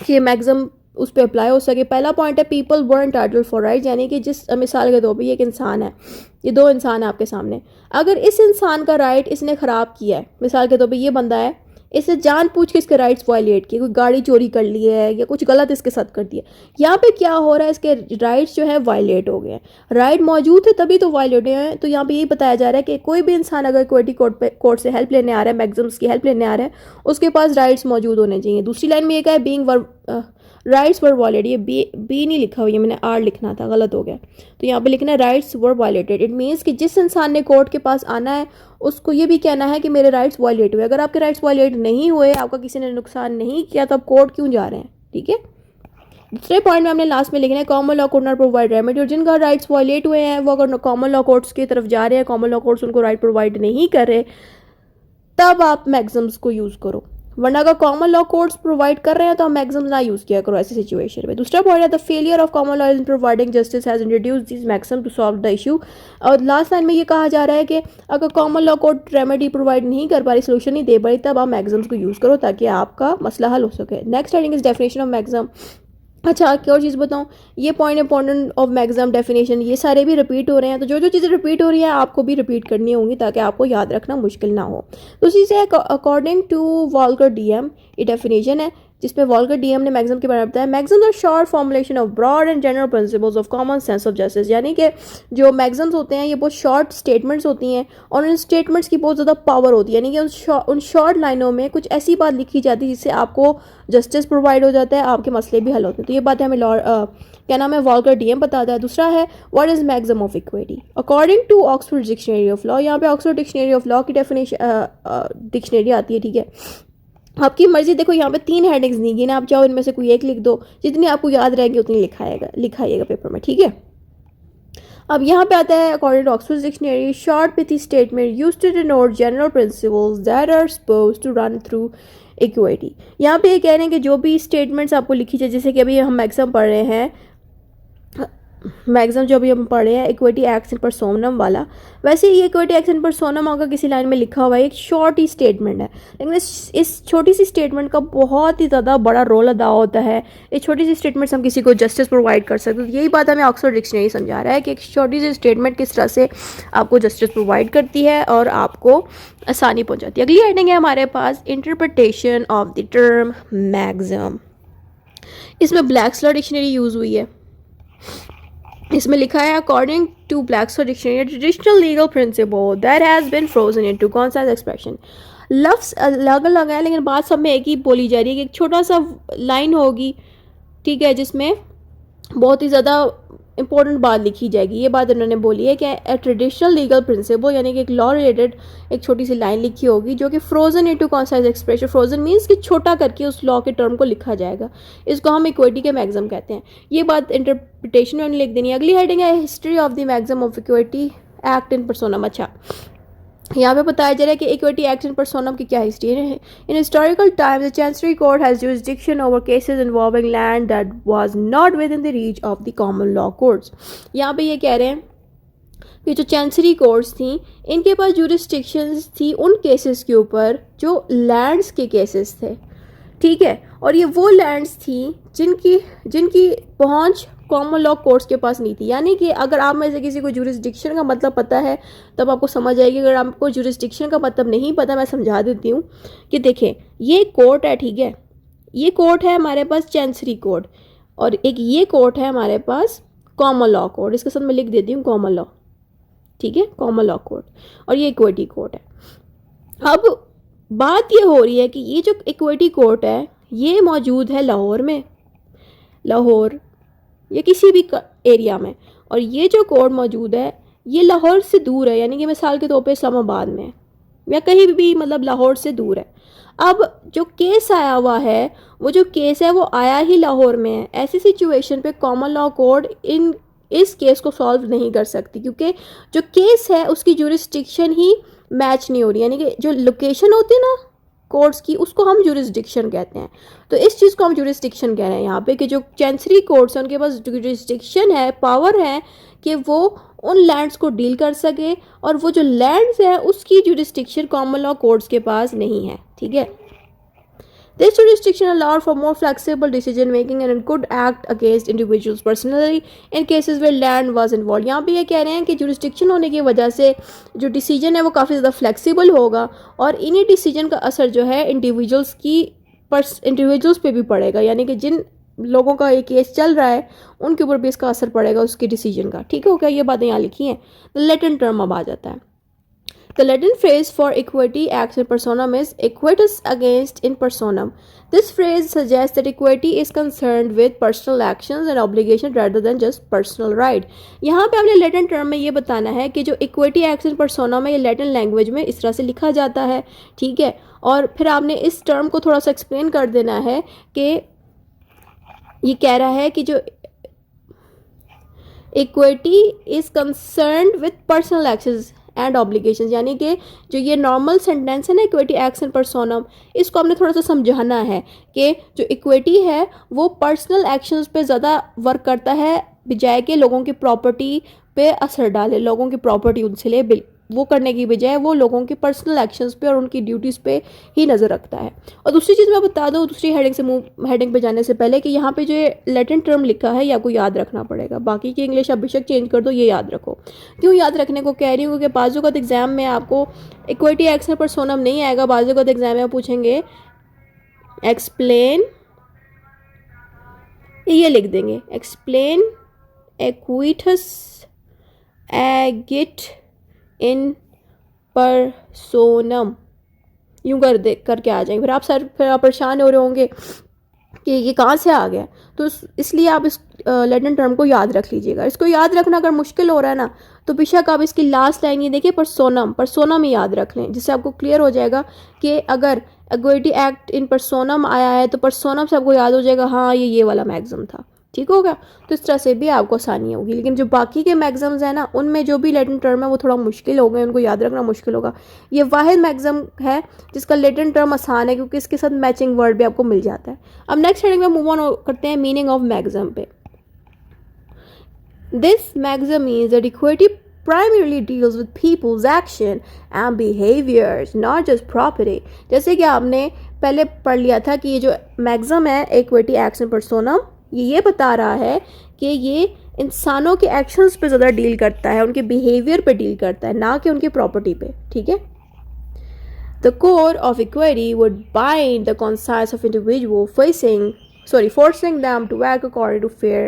कि ये मैगज़म उस पर अप्लाई हो सके। पहला पॉइंट है people were entitled for right, यानी कि जिस मिसाल के तौर पे ये एक इंसान है, ये दो इंसान है आपके सामने, अगर इस इंसान का राइट इसने ख़राब किया है, मिसाल के तौर पे ये बंदा है, इसने जानबूझ के इसके राइट्स वायलेट किए, कोई गाड़ी चोरी कर ली है या कुछ गलत इसके साथ कर दिया, यहाँ पे क्या हो रहा है, इसके राइट्स जो है वायलेट हो गए हैं। राइट मौजूद है तभी तो वायलेट हुए हैं। तो यहाँ पे यही बताया जा रहा है कि कोई भी इंसान अगर इक्विटी कोर्ट से हेल्प लेने आ रहा है, मैगज़म्स की हेल्प लेने आ रहा है, उसके पास राइट्स मौजूद होने चाहिए। दूसरी लाइन में ये कहा है बीइंग राइट्स वर वायलेटेड, ये बी नहीं लिखा हुआ, ये मैंने आर लिखना था, गलत हो गया। तो यहाँ पे लिखना है rights were violated. It means कि जिस इंसान ने कोर्ट के पास आना है उसको ये भी कहना है कि मेरे राइट्स वायलेट हुए। अगर आपके राइट्स वायलेट नहीं हुए, आपका किसी ने नुकसान नहीं किया, तो आप कोर्ट क्यों जा रहे हैं? ठीक है, दूसरे पॉइंट में हमने लास्ट में लिखना है common law code not provide remedy, और जिनका राइट्स वायलेट हुए हैं वो अगर कॉमन लॉ कोर्ट्स की तरफ जा रहे हैं, कॉमन लॉ कोर्ट्स उनको राइट प्रोवाइड नहीं कर रहे, तब आप मैक्सिम्स को यूज़ करो। वरना अगर कॉमन लॉ कोर्ट्स प्रोवाइड कर रहे हैं तो आप मैक्सिम्स ना यूज़ किया करो ऐसी सिचुएशन में। दूसरा पॉइंट है the failure of common law in providing justice has introduce this maxim to solve the issue. और लास्ट लाइन में ये कहा जा रहा है कि अगर common law court remedy provide नहीं कर पा रही, सोल्यूशन नहीं दे पा रही, तब आप मैक्सिम्स को यूज़ करो ताकि आपका मसला हल हो सके। Next heading is definition of maxim. अच्छा, क्या और चीज़ बताऊँ, ये point important of maximum definition, ये सारे भी रिपीट हो रहे हैं, तो जो जो चीज़ें रिपीट हो रही हैं आपको भी रिपीट करनी होंगी ताकि आपको याद रखना मुश्किल ना हो। तो उसी से अकॉर्डिंग टू वॉल्कर डीएम ये डेफिनेशन है जिसपे वॉल्कर डीएम ने मैक्सिमम के बारे में बताया, maxims are short formulation of broad and general principles of common sense of justice. यानी कि जो मैक्सिम्स होते हैं ये बहुत शॉर्ट स्टेटमेंट्स होती हैं और उन स्टेटमेंट्स की बहुत ज़्यादा पावर होती है, यानी कि उन शॉर्ट लाइनों में कुछ ऐसी बात लिखी जाती है जिससे आपको जस्टिस प्रोवाइड हो जाता है, आपके मसले भी हल होते हैं। तो ये बात हमें क्या नाम है वॉल्कर डीएम बताता है। दूसरा है what is maximum of equity according to Oxford dictionary of law. यहाँ पे ऑक्सफोर्ड डिक्शनरी ऑफ लॉ की डेफिनेशन डिक्शनरी आती है, ठीक है। आपकी मर्जी, देखो यहाँ पे 3 हेडिंग्स दी गई ना, आप चाहो इनमें से कोई एक लिख दो, जितनी आपको याद रहेंगी उतनी लिखाइएगा पेपर में, ठीक है। अब यहाँ पे आता है according to Oxford dictionary short pithy statement used to denote general principles that are supposed to run through equity. यहाँ पे ये कह रहे हैं कि जो भी स्टेटमेंट्स आपको लिखी जाए, जैसे कि अभी हम मैक्सिमम पढ़ रहे हैं, मैक्सिमम जो अभी हम पढ़ रहे हैं इक्विटी एक्स इन पर्सोनम वाला, वैसे ही इक्विटी एक्स इन पर्सोनम अगर किसी लाइन में लिखा हुआ है, एक शॉर्ट ही स्टेटमेंट है, लेकिन इस छोटी सी स्टेटमेंट का बहुत ही ज़्यादा बड़ा रोल अदा होता है। इस छोटी सी स्टेटमेंट से हम किसी को जस्टिस प्रोवाइड कर सकते हैं। तो यही बात हमें ऑक्सफोर्ड डिक्शनरी समझा रहा है कि एक छोटी सी स्टेटमेंट किस तरह से आपको जस्टिस प्रोवाइड करती है और आपको आसानी पहुँचाती है। अगली हेडिंग है हमारे पास interpretation of the term maximum. इसमें ब्लैक्सलर डिक्शनरी यूज़ हुई है। इसमें लिखा है according to Black's law dictionary traditional legal principle that has been frozen into concise expression. लफ्ज़ अलग अलग है लेकिन बात सब में एक ही बोली जा रही है कि एक छोटा सा लाइन होगी, ठीक है, जिसमें बहुत ही ज़्यादा इंपॉर्टेंट बात लिखी जाएगी। ये बात उन्होंने बोली है कि ट्रेडिशनल लीगल प्रिंसिपल यानी कि एक लॉ रिलेटेड एक छोटी सी लाइन लिखी होगी जो कि frozen into concise expression. Frozen means कि छोटा करके उस लॉ के टर्म को लिखा जाएगा, इसको हम इक्विटी के मैक्सिमम कहते हैं। ये बात इंटरप्रिटेशन में लिख देनी है। अगली हेडिंग है history of the maximum of equity act in personam. अच्छा, यहाँ पे बताया जा रहा है कि इक्विटी एक्ट इन पर्सोनम की क्या हिस्ट्री है। In historical times the chancery court has jurisdiction over cases involving land that was not within the reach of the common law courts. यहाँ पे ये कह रहे हैं कि जो चैंसरी कोर्ट्स थी इनके पास जुरिसडिक्शंस थी उन केसेस के ऊपर जो लैंड्स के केसेस थे, ठीक है, और ये वो लैंड्स थी जिनकी पहुंच कॉमन लॉ कोर्ट्स के पास नहीं थी। यानी कि अगर आप में से किसी को जुरिसडिक्शन का मतलब पता है तब आपको समझ आएगी, अगर आपको जुरिसडिक्शन का मतलब नहीं पता मैं समझा देती हूँ कि देखें ये कोर्ट है, ठीक है, ये कोर्ट है हमारे पास चैंसरी कोर्ट और एक ये कोर्ट है हमारे पास कॉमन लॉ कोर्ट। इसके साथ मैं लिख देती हूँ कॉमन लॉ, ठीक है, कॉमन लॉ कोर्ट, और ये इक्विटी कोर्ट है। अब बात ये हो रही है कि ये जो इक्विटी कोर्ट है ये मौजूद है लाहौर में, लाहौर या किसी भी एरिया में, और ये जो कोर्ट मौजूद है ये लाहौर से दूर है, यानी कि मिसाल के तौर पे इस्लामाबाद में है या कहीं भी, मतलब लाहौर से दूर है। अब जो केस आया हुआ है वो जो केस है वो आया ही लाहौर में है। ऐसी सिचुएशन पे कॉमन लॉ कोर्ट इस केस को सॉल्व नहीं कर सकती क्योंकि जो केस है उसकी जुरिसडिक्शन ही मैच नहीं हो रही, यानी कि जो लोकेशन होती है ना कोर्ट्स की उसको हम जुरिसडिक्शन कहते हैं। तो इस चीज़ को हम जुरिसडिक्शन कह रहे हैं यहाँ पे कि जो चैंसरी कोर्ट्स हैं उनके पास जुरिसडिक्शन है, पावर है कि वो उन लैंड्स को डील कर सके, और वो जो लैंड्स है उसकी जुरिसडिक्शन कॉमन लॉ कोर्ट्स के पास नहीं है, ठीक है। This jurisdiction allowed for more flexible decision making and could act against individuals personally in cases where land was involved। यहाँ पे ये कह रहे हैं कि jurisdiction होने की वजह से जो डिसीजन है वो काफ़ी ज़्यादा फ्लेक्सिबल होगा और इन्हीं डिसीजन का असर जो है इंडिविजुअल्स पे भी पड़ेगा, यानी कि जिन लोगों का ये केस चल रहा है उनके ऊपर भी इसका असर पड़ेगा उसके डिसीजन का, ठीक है। क्या ये बातें यहाँ लिखी हैं। द लैटिन टर्म अब आ जाता है। The Latin phrase for equity acts in personam is equitas against in personam. This phrase suggests that equity is concerned with personal actions and obligations rather than just personal right. यहाँ पे हमने Latin term में ये बताना है कि जो equity acts in personam है ये लैटिन लैंग्वेज में इस तरह से लिखा जाता है, ठीक है, और फिर आपने इस टर्म को थोड़ा सा एक्सप्लेन कर देना है कि ये कह रहा है कि जो equity is concerned with personal actions and obligations, यानी कि जो ये नॉर्मल सेंटेंस है ना इक्विटी एक्स एंड पर्सोनम, इसको हमने थोड़ा सा समझाना है कि जो इक्विटी है वो पर्सनल एक्शंस पे ज़्यादा वर्क करता है बजाय के लोगों की प्रॉपर्टी पे असर डाले, लोगों की प्रॉपर्टी उनसे ले वो करने की बजाय वो लोगों के पर्सनल एक्शंस पे और उनकी ड्यूटीज़ पे ही नज़र रखता है। और दूसरी चीज़ मैं बता दूँ दूसरी हेडिंग पे जाने से पहले कि यहाँ पे जो लैटिन टर्म लिखा है ये आपको याद रखना पड़ेगा, बाकी की इंग्लिश आप बेशक चेंज कर दो, ये याद रखो। क्यों याद रखने को कह रही हूँ क्योंकि बाजू का एग्जाम में आपको इक्विटी एक्शन पर्सोनम नहीं आएगा, बाजू का एग्जाम में पूछेंगे एक्सप्लेन, ये लिख देंगे एक्सप्लेन एक्विटस एगिट इन पर्सोनम, यूं करके आ जाएंगे। फिर आप परेशान हो रहे होंगे कि ये कहाँ से आ गया, तो इसलिए आप इस लैटिन टर्म को याद रख लीजिएगा। इसको याद रखना अगर मुश्किल हो रहा है ना तो बेशक आप इसकी लास्ट लाइन ये देखिए पर्सोनम ही याद रख लें, जिससे आपको क्लियर हो जाएगा कि अगर इक्विटी एक्ट इन पर्सोनम आया है तो पर्सोनम से आपको याद हो जाएगा हाँ ये वाला मैग्ज़म था, ठीक होगा। तो इस तरह से भी आपको आसानी होगी। लेकिन जो बाकी के मैग्ज़म्स हैं ना उनमें जो भी लैटिन टर्म है वो थोड़ा मुश्किल हो गए, उनको याद रखना मुश्किल होगा। ये वाहिद मैग्ज़म है जिसका लैटिन टर्म आसान है क्योंकि इसके साथ मैचिंग वर्ड भी आपको मिल जाता है। अब नेक्स्ट हेडिंग में मूव ऑन करते हैं मीनिंग ऑफ मैग्ज़म पे। This maxim means that equity primarily deals with people's action and behaviors, not just property। जैसे कि आपने पहले पढ़ लिया था कि ये जो मैग्ज़म है इक्विटी एक्शन पर्सोनम, ये बता रहा है कि ये इंसानों के एक्शंस पे ज़्यादा डील करता है, उनके बिहेवियर पे डील करता है, ना कि उनकी प्रॉपर्टी पे, ठीक है। The core of equity would bind the conscience of individual forcing them to act according to fair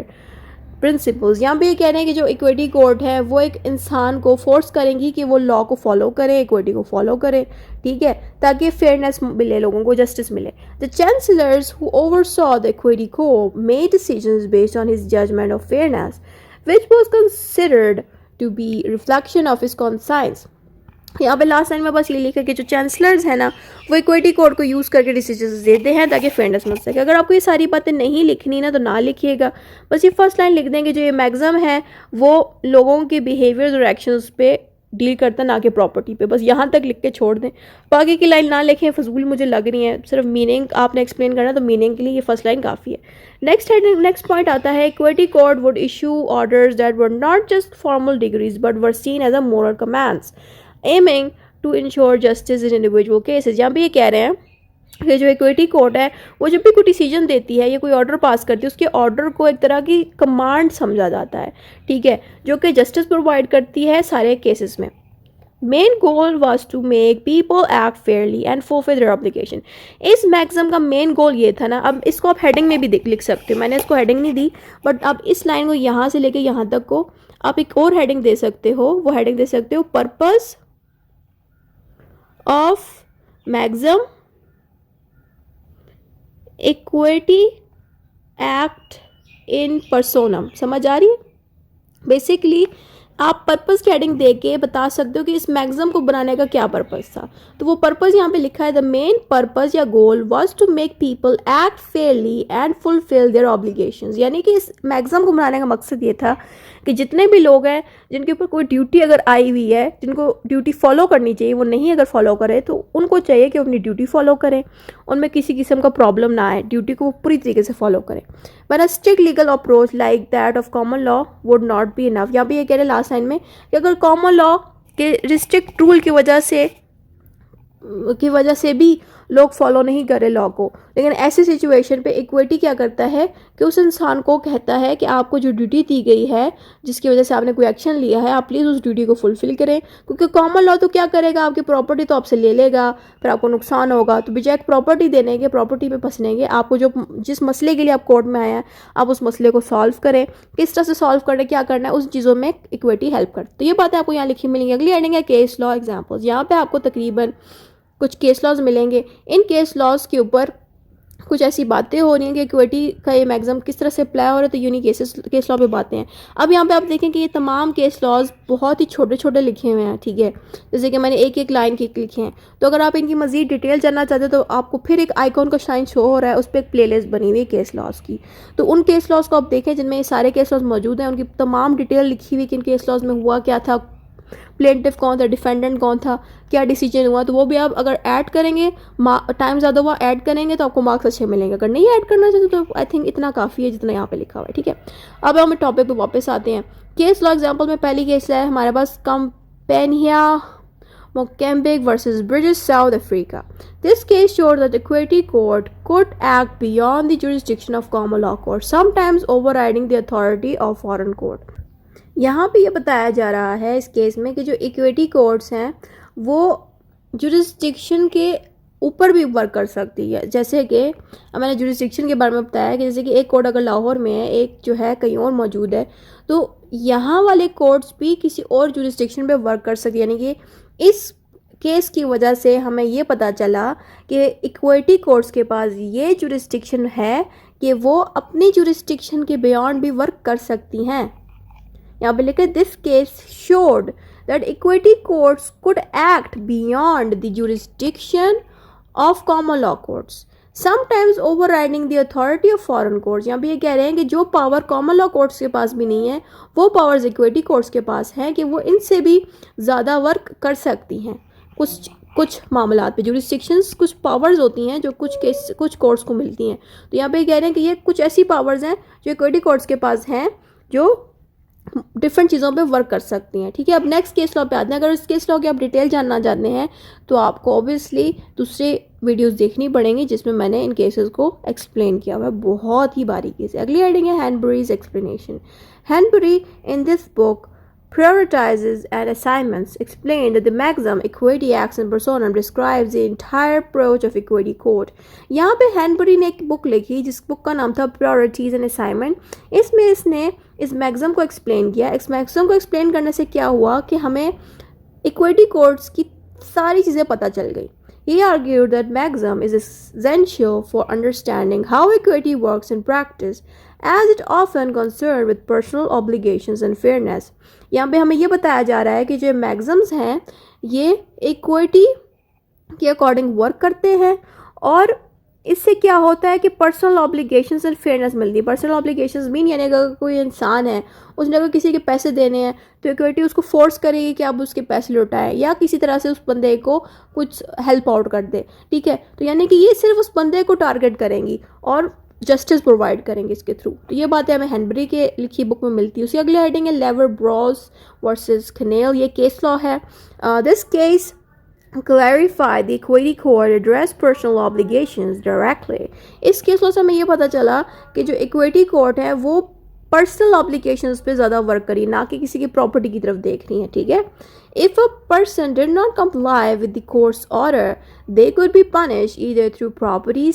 principles. यहाँ पे ये कह रहे हैं कि जो इक्विटी कोर्ट है वो एक इंसान को फोर्स करेंगी कि वो लॉ को फॉलो करे, इक्विटी को फॉलो करे, ठीक है, ताकि फेयरनेस मिले, लोगों को जस्टिस मिले। The chancellors who oversaw the equity court made decisions based on his judgment of fairness which was considered to be reflection of his conscience. यहाँ पे लास्ट लाइन में बस ये लिखा कि जो चांसलर्स है ना वो इक्विटी कोड को यूज़ करके डिसीजंस देते हैं ताकि फेयरनेस मिल सके। अगर आपको ये सारी बातें नहीं लिखनी ना तो ना लिखिएगा, बस ये फर्स्ट लाइन लिख देंगे जो ये मैग्ज़म है वो लोगों के बिहेवियर्स और एक्शंस पे डील करता ना कि प्रॉपर्टी पे, बस यहाँ तक लिख के छोड़ दें, बाकी की लाइन ना लिखें, फजूल मुझे लग रही है। सिर्फ मीनिंग आपने एक्सप्लेन करना तो मीनिंग के लिए ये फर्स्ट लाइन काफ़ी है। नेक्स्ट पॉइंट आता है equity code would issue orders that were not just formal decrees but were seen as a moral commands aiming to ensure justice in individual cases. यहाँ पे ये कह रहे हैं कि जो इक्विटी कोर्ट है वो जब भी कोई डिसीजन देती है या कोई ऑर्डर पास करती है उसके ऑर्डर को एक तरह की कमांड समझा जाता है, ठीक है, जो कि जस्टिस प्रोवाइड करती है सारे केसेस में। Main goal was to make people act fairly and fulfil their obligation. इस मैग्ज़म का मेन गोल ये था ना, अब इसको आप हेडिंग में भी लिख सकते हो, मैंने इसको हेडिंग नहीं दी बट आप इस लाइन को यहाँ से लेके यहाँ तक को आप एक और हेडिंग दे सकते हो, वो हेडिंग दे सकते हो purpose of maxim equity act in personam. समझ आ रही है? बेसिकली आप पर्पस की हेडिंग दे के बता सकते हो कि इस मैग्ज़म को बनाने का क्या पर्पस था। तो वो पर्पस यहाँ पे लिखा है द मेन पर्पस या goal was to make people act fairly and fulfil their obligations. यानी कि इस मैग्ज़म को बनाने का मकसद ये था कि जितने भी लोग हैं जिनके ऊपर कोई ड्यूटी अगर आई हुई है, जिनको ड्यूटी फॉलो करनी चाहिए, वो नहीं अगर फॉलो करे तो उनको चाहिए कि अपनी ड्यूटी फॉलो करें, उनमें किसी किस्म का प्रॉब्लम ना आए, ड्यूटी को वो पूरी तरीके से फॉलो करें। But a strict legal approach like that of common law would not be enough. यहाँ पे ये कह रहे हैं लास्ट लाइन में कि अगर कॉमन लॉ के रिस्ट्रिक्ट रूल की वजह से भी लोग फॉलो नहीं कर रहे लॉ को, लेकिन ऐसी सिचुएशन पे इक्विटी क्या करता है कि उस इंसान को कहता है कि आपको जो ड्यूटी दी गई है जिसकी वजह से आपने कोई एक्शन लिया है आप प्लीज़ उस ड्यूटी को फुलफिल करें। क्योंकि कॉमन लॉ तो क्या करेगा, आपकी प्रॉपर्टी तो आपसे ले लेगा, फिर आपको नुकसान होगा, तो बजाय प्रॉपर्टी देने के प्रॉपर्टी पे फंसने आपको जो जिस मसले के लिए आप कोर्ट में आए हैं आप उस मसले को सॉल्व करें। किस तरह से सॉल्व करने क्या करना है उस चीज़ों में इक्विटी हेल्प करती है। तो ये बातें आपको यहाँ लिखी मिलेंगी। अगली हेडिंग है केस लॉ एग्जाम्पल्स। यहाँ पे आपको तकरीबन कुछ केस लॉज मिलेंगे। इन केस लॉज के ऊपर कुछ ऐसी बातें हो रही हैं कि इक्विटी का ये मैक्सिमम किस तरह से अप्लाई हो रहा है, तो यूनिक केस लॉ पे बातें हैं। अब यहाँ पे आप देखें कि ये तमाम केस लॉज बहुत ही छोटे छोटे लिखे हुए हैं, ठीक है, जैसे कि मैंने एक एक लाइन के लिखे हैं। तो अगर आप इनकी मजीद डिटेल जानना चाहते हो तो आपको फिर एक आइकॉन का साइन शो हो रहा है, उस पर एक प्लेलिस्ट बनी हुई है केस लॉज की। तो उन केस लॉज को आप देखें जिनमें ये सारे केस लॉज मौजूद हैं, उनकी तमाम डिटेल लिखी हुई कि इन केस लॉज में हुआ क्या था, प्लेंटिफ कौन था, डिफेंडेंट कौन था, क्या डिसीजन हुआ। तो वो भी आप अगर ऐड करेंगे, टाइम ज़्यादा हुआ ऐड करेंगे तो आपको मार्क्स अच्छे मिलेंगे। अगर नहीं ऐड करना चाहते तो आई थिंक इतना काफ़ी है जितना यहाँ पे लिखा हुआ है, ठीक है। अब हम टॉपिक पे वापस आते हैं। केस लॉ एग्जाम्पल में पहली केस है हमारे पास कंपेनिया Mocambique versus British South Africa. This case showed that the equity court could act beyond the jurisdiction of common law court, sometimes overriding the authority of foreign court. यहाँ पे ये बताया जा रहा है इस केस में कि जो इक्विटी कोर्ट्स हैं वो जुरिस्डिक्शन के ऊपर भी वर्क कर सकती है। जैसे कि मैंने जुरिस्डिक्शन के बारे में बताया कि जैसे कि एक कोर्ट अगर लाहौर में है, एक जो है कहीं और मौजूद है, तो यहाँ वाले कोर्ट्स भी किसी और जुरिस्डिक्शन पे वर्क कर सकती है। यानी कि इस केस की वजह से हमें ये पता चला कि इक्विटी कोर्ट्स के पास ये जुरिस्डिक्शन है कि वो अपनी जुरिस्डिक्शन के बियॉन्ड भी वर्क कर सकती हैं। यहाँ पे लिखा this case showed that equity courts could act beyond the jurisdiction of common law courts, sometimes overriding the authority of foreign courts. यहाँ पे ये कह रहे हैं कि जो पावर कॉमन लॉ कोर्ट्स के पास भी नहीं है वो पावर्स इक्विटी कोर्ट्स के पास हैं कि वो इनसे भी ज़्यादा वर्क कर सकती हैं कुछ मामला पे। जुरिस्डिक्शंस कुछ पावर्स होती हैं जो कुछ कोर्ट्स को मिलती हैं। तो यहाँ पे ये कह रहे हैं कि ये कुछ ऐसी पावर्स हैं जो इक्विटी कोर्ट्स के पास हैं जो डिफरेंट चीज़ों पे वर्क कर सकती हैं, ठीक है। अब नेक्स्ट केस लॉ पे आते हैं। अगर इस केस लॉ की आप डिटेल जानना चाहते हैं तो आपको ऑब्वियसली दूसरे वीडियोस देखनी पड़ेंगी जिसमें मैंने इन केसेस को एक्सप्लेन किया हुआ है बहुत ही बारीकी से। अगली हेडिंग है Hanbury's explanation. Hanbury in this book prioritizes and assignments explain that the maxim equity acts in personam describes the entire approach of equity court. यहाँ पे हैनबरी ने एक बुक लिखी जिस बुक का नाम था priorities and assignment। इसमें इसने इस मैक्सिम को एक्सप्लेन किया। इस मैक्सिम को एक्सप्लेन करने से क्या हुआ कि हमें इक्विटी कोर्ट्स की सारी चीज़ें पता चल गई। He argued that maxim is essential for understanding how equity works in practice, as it often concerned with personal obligations and fairness. यहाँ पे हमें ये बताया जा रहा है कि जो मैक्सिम्स हैं ये इक्विटी के अकॉर्डिंग वर्क करते हैं और इससे क्या होता है कि पर्सनल ऑब्लिगेशंस एंड फेयरनेस मिलती है। पर्सनल ऑब्लिगेशंस मीन यानी अगर कोई इंसान है उसने अगर किसी के पैसे देने हैं तो इक्विटी उसको फोर्स करेगी कि आप उसके पैसे लौटाएं या किसी तरह से उस बंदे को कुछ हेल्प आउट कर दे, ठीक है। तो यानी कि ये सिर्फ उस बंदे को टारगेट करेंगी और जस्टिस प्रोवाइड करेंगे इसके थ्रू। तो ये बातें हमें हैनबरी के लिखी बुक में मिलती है। उसकी अगली हेडिंग है लेवर ब्रॉस वर्सेस कनेल। ये केस लॉ है। This case clarify the equity court address personal obligations directly. इस केस लॉ से हमें ये पता चला कि जो इक्विटी कोर्ट है वो पर्सनल ऑब्लिगेशंस पे ज़्यादा वर्क करी, ना कि किसी की प्रॉपर्टी की तरफ देख रही है, ठीक है। If a person did not comply with the court's order, they could be punished either through property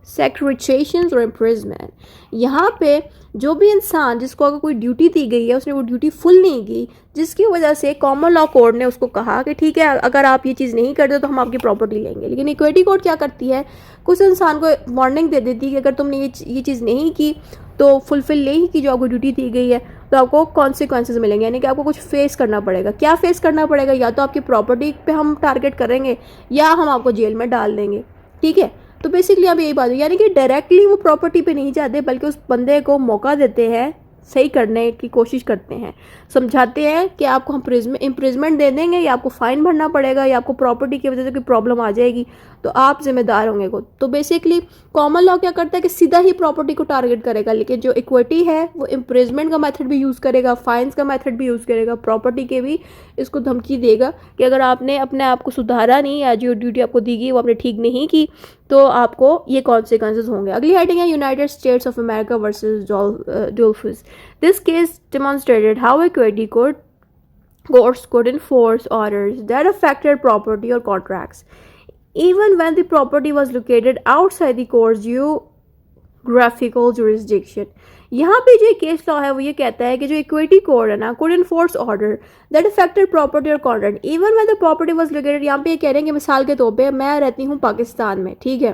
सेक्रेटेशंस और इम्प्रिजमेंट। यहाँ पे जो भी इंसान जिसको अगर कोई ड्यूटी दी गई है उसने वो ड्यूटी फुल नहीं की, जिसकी वजह से कॉमन लॉ कोर्ट ने उसको कहा कि ठीक है अगर आप ये चीज़ नहीं करते तो हम आपकी प्रॉपर्टी लेंगे। लेकिन इक्विटी कोर्ट क्या करती है, कुछ इंसान को वार्निंग दे देती है कि अगर तुमने ये चीज़ नहीं की तो फुलफिल नहीं की जो आपको ड्यूटी दी गई है तो आपको कॉन्सिक्वेंसेस मिलेंगे, यानी कि आपको कुछ फेस करना पड़ेगा। क्या फेस करना पड़ेगा, या तो आपकी प्रॉपर्टी पे हम टारगेट करेंगे या हम आपको जेल में डाल देंगे, ठीक है। तो बेसिकली अब यही बात है, यानी कि डायरेक्टली वो प्रॉपर्टी पे नहीं जाते बल्कि उस बंदे को मौका देते हैं, सही करने की कोशिश करते हैं, समझाते हैं कि आपको हम इम्प्रिजमेंट दे देंगे या आपको फ़ाइन भरना पड़ेगा या आपको प्रॉपर्टी की वजह से कोई प्रॉब्लम आ जाएगी तो आप जिम्मेदार होंगे को। तो बेसिकली कॉमन लॉ क्या करता है कि सीधा ही प्रॉपर्टी को टारगेट करेगा, लेकिन जो इक्विटी है वो इम्प्रिजमेंट का मेथड भी यूज़ करेगा, फाइन्स का मेथड भी यूज़ करेगा, प्रॉपर्टी के भी इसको धमकी देगा कि अगर आपने अपने आप को सुधारा नहीं या जो ड्यूटी आपको दी गई वो आपने ठीक नहीं की तो आपको ये कॉन्सिक्वेंसेज होंगे। अगली हेडिंग है United States of America versus Dolphis. This case demonstrated how equity courts could enforce orders that affected property or contracts, even when the property was located outside the court's geographical jurisdiction. यहाँ पे जो case law है वो ये कहता है कि जो इक्विटी कोर्ट है ना could enforce order that affected property or contract even when the property was located। यहाँ पे ये कह रहे हैं कि मिसाल के तौर पे मैं रहती हूँ पाकिस्तान में, ठीक है,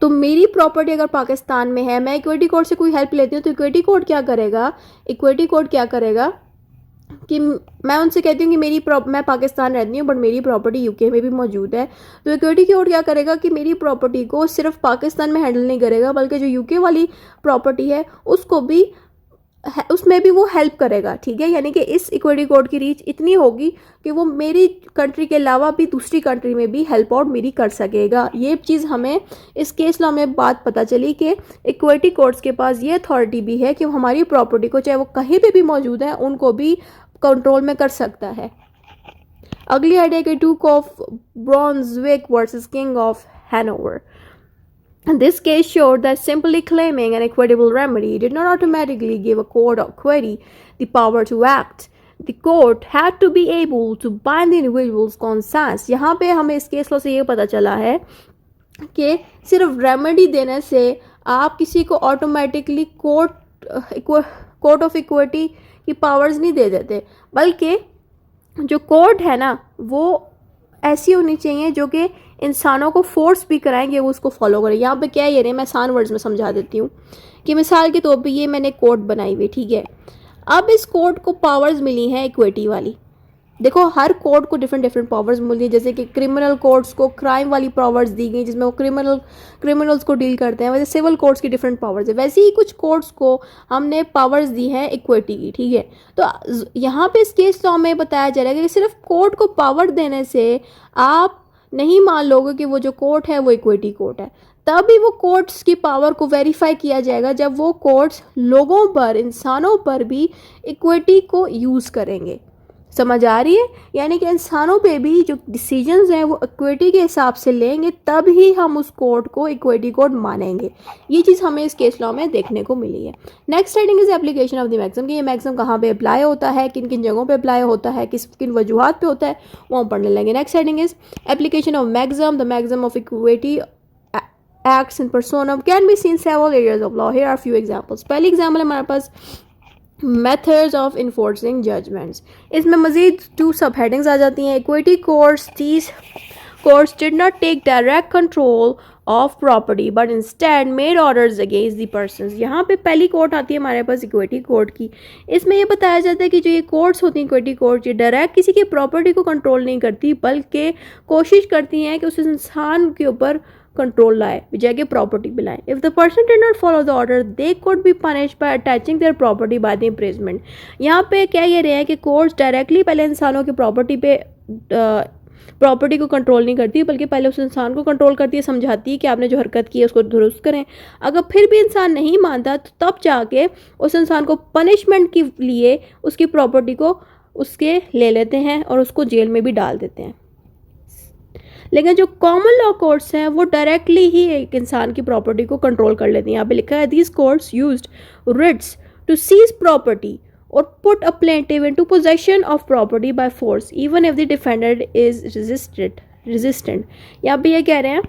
तो मेरी प्रॉपर्टी अगर पाकिस्तान में है, मैं इक्विटी कोर्ट से कोई हेल्प लेती हूँ, तो इक्विटी कोर्ट क्या करेगा, इक्विटी कोर्ट क्या करेगा कि मैं उनसे कहती हूँ कि मैं पाकिस्तान रहती हूँ बट मेरी प्रॉपर्टी यूके में भी मौजूद है, तो इक्विटी कोर्ट क्या करेगा कि मेरी प्रॉपर्टी को सिर्फ पाकिस्तान में हैंडल नहीं करेगा बल्कि जो यूके वाली प्रॉपर्टी है उसको भी, उसमें भी वो हेल्प करेगा, ठीक है। यानी कि इस इक्विटी कोर्ट की रीच इतनी होगी कि वो मेरी कंट्री के अलावा भी दूसरी कंट्री में भी हेल्प आउट मेरी कर सकेगा। ये चीज़ हमें इस केस लॉ में बात पता चली कि इक्विटी कोर्ट्स के पास ये अथॉरिटी भी है कि वो हमारी प्रॉपर्टी को, चाहे वो कहीं पे भी मौजूद है, उनको भी कंट्रोल में कर सकता है। अगली आइडिया कि duke of Brunswick versus king of Hanover. This case showed that simply claiming an equitable remedy did not automatically give a court or query the power to act. The court had to be able to bind the individual's conscience. यहाँ पे हमें इस case law से ये पता चला है कि सिर्फ रेमेडी देने से आप किसी को ऑटोमेटिकली कोर्ट ऑफ इक्विटी की पावर्स नहीं दे देते, बल्कि जो कोर्ट है ना वो ऐसी होनी चाहिए जो कि इंसानों को फोर्स भी कराएंगे वो उसको फॉलो करें। यहाँ पे क्या है, ये मैं आसान वर्ड्स में समझा देती हूँ कि मिसाल के तौर पे ये मैंने कोर्ट बनाई हुई, ठीक है। अब इस कोर्ट को पावर्स मिली हैं इक्विटी वाली। देखो हर कोर्ट को डिफरेंट पावर्स मिली है, जैसे कि क्रिमिनल कोर्ट्स को क्राइम वाली पावर्स दी गई जिसमें वो क्रिमिनल्स को डील करते हैं, वैसे सिविल कोर्ट्स की डिफरेंट पावर्स है, वैसे ही कुछ कोर्ट्स को हमने पावर्स दी हैं इक्विटी की, ठीक है। तो यहाँ पे इस केस लॉ में बताया जा रहा है कि सिर्फ कोर्ट को पावर देने से आप नहीं मान लोगे कि वो जो कोर्ट है वो इक्विटी कोर्ट है, तभी वो कोर्ट्स की पावर को वेरीफाई किया जाएगा जब वो कोर्ट्स लोगों पर, इंसानों पर भी इक्विटी को यूज़ करेंगे। समझ आ रही है? यानी कि इंसानों पे भी जो डिसीजंस हैं वो इक्विटी के हिसाब से लेंगे, तब ही हम उस कोर्ट को इक्विटी कोर्ट मानेंगे। ये चीज़ हमें इस केस लॉ में देखने को मिली है। Next heading is application of the maxim, कि ये मैक्सिम कहाँ पे अप्लाई होता है, किन किन जगहों पे अप्लाई होता है, किन वजूहात पे होता है, वो हम पढ़ने लेंगे। Next heading is application of maxim, the maxim of equity acts in personam can be seen several areas of law. Here are a few examples. पहली एग्जाम्पल हमारे पास मेथड्स ऑफ इन्फोर्सिंग जजमेंट्स। इसमें मजीद 2 सब हेडिंग्स आ जाती हैं। Equity courts, these courts did not take direct control of property but instead made orders against the persons. यहाँ पे पहली court आती है हमारे पास इक्विटी कोर्ट की। इसमें ये बताया जाता है कि जो ये कोर्ट्स होती हैं इक्विटी कोर्ट, ये डायरेक्ट किसी की प्रॉपर्टी को कंट्रोल नहीं करती बल्कि कोशिश करती हैं कि उस इंसान के ऊपर कंट्रोल लाए, बजाय के प्रॉपर्टी भी लाए। If the person did not follow the order they could be punished bye attaching their property by the imprisonment. यहाँ पे क्या ये रहे हैं कि कोर्ट्स डायरेक्टली पहले इंसानों की प्रॉपर्टी को कंट्रोल नहीं करती बल्कि पहले उस इंसान को कंट्रोल करती है, समझाती है कि आपने जो हरकत की है उसको दुरुस्त करें। अगर फिर भी इंसान नहीं मानता तो तब जाके उस इंसान को पनिशमेंट के लिए उसकी प्रॉपर्टी को उसके ले लेते हैं और उसको जेल में भी डाल देते हैं। लेकिन जो कॉमन लॉ कोर्ट्स हैं वो डायरेक्टली ही एक इंसान की प्रॉपर्टी को कंट्रोल कर लेती हैं। यहाँ पे लिखा है these courts used writs to seize property और put a plaintiff into possession of property by force even if the defendant is resistant. यहाँ पे ये कह रहे हैं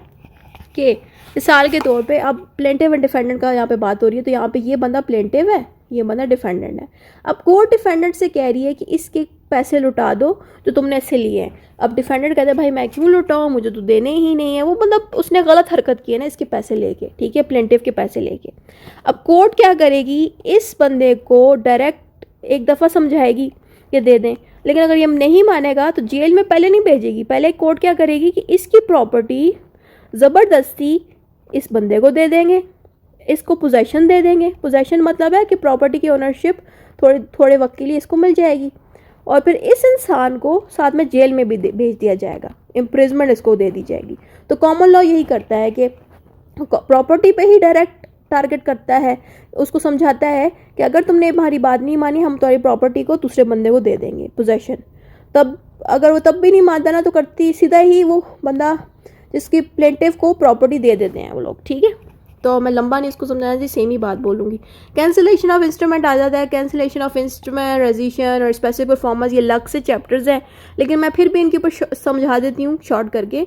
कि मिसाल के तौर पे अब प्लेंटिव एंड डिफेंडेंट का यहाँ पे बात हो रही है, तो यहाँ पे ये बंदा प्लेंटिव है, ये बंदा डिफेंडेंट है। अब कोर्ट डिफेंडेंट से कह रही है कि इसके पैसे लुटा दो जो तुमने इससे लिए हैं। अब डिफेंडेंट कहता है भाई मैं क्यों लुटाऊँ, मुझे तो देने ही नहीं है। वो बंदा उसने गलत हरकत की है ना इसके पैसे लेके, ठीक है, प्लेंटिव के पैसे लेके। अब कोर्ट क्या करेगी, इस बंदे को डायरेक्ट एक दफ़ा समझाएगी कि दे दें, लेकिन अगर ये नहीं मानेगा तो जेल में पहले नहीं भेजेगी। पहले कोर्ट क्या करेगी कि इसकी प्रॉपर्टी ज़बरदस्ती इस बंदे को दे देंगे, इसको पोजेशन दे देंगे। पोजेशन मतलब है कि प्रॉपर्टी की ओनरशिप थोड़े वक्त के लिए इसको मिल जाएगी और फिर इस इंसान को साथ में जेल में भी भेज दिया जाएगा, इम्प्रिजमेंट इसको दे दी जाएगी। तो कॉमन लॉ यही करता है कि प्रॉपर्टी पे ही डायरेक्ट टारगेट करता है, उसको समझाता है कि अगर तुमने हमारी बात नहीं मानी हम तुम्हारी प्रॉपर्टी को दूसरे बंदे को दे देंगे पोजेशन। तब अगर वो तब भी नहीं मानता ना तो करती सीधा ही वो बंदा जिसकी प्लेंटिव को प्रॉपर्टी दे देते हैं वो लोग, ठीक है। तो मैं लंबा नहीं इसको समझाना चाहिए, सेम ही बात बोलूँगी। कैंसिलेशन ऑफ इंस्ट्रूमेंट आ जाता है। कैंसिलेशन ऑफ इंस्ट्रूमेंट, रेजिशन और स्पेसिफिक परफॉर्मेंस, ये अलग से चैप्टर्स हैं, लेकिन मैं फिर भी इनके ऊपर समझा देती हूँ शॉर्ट करके।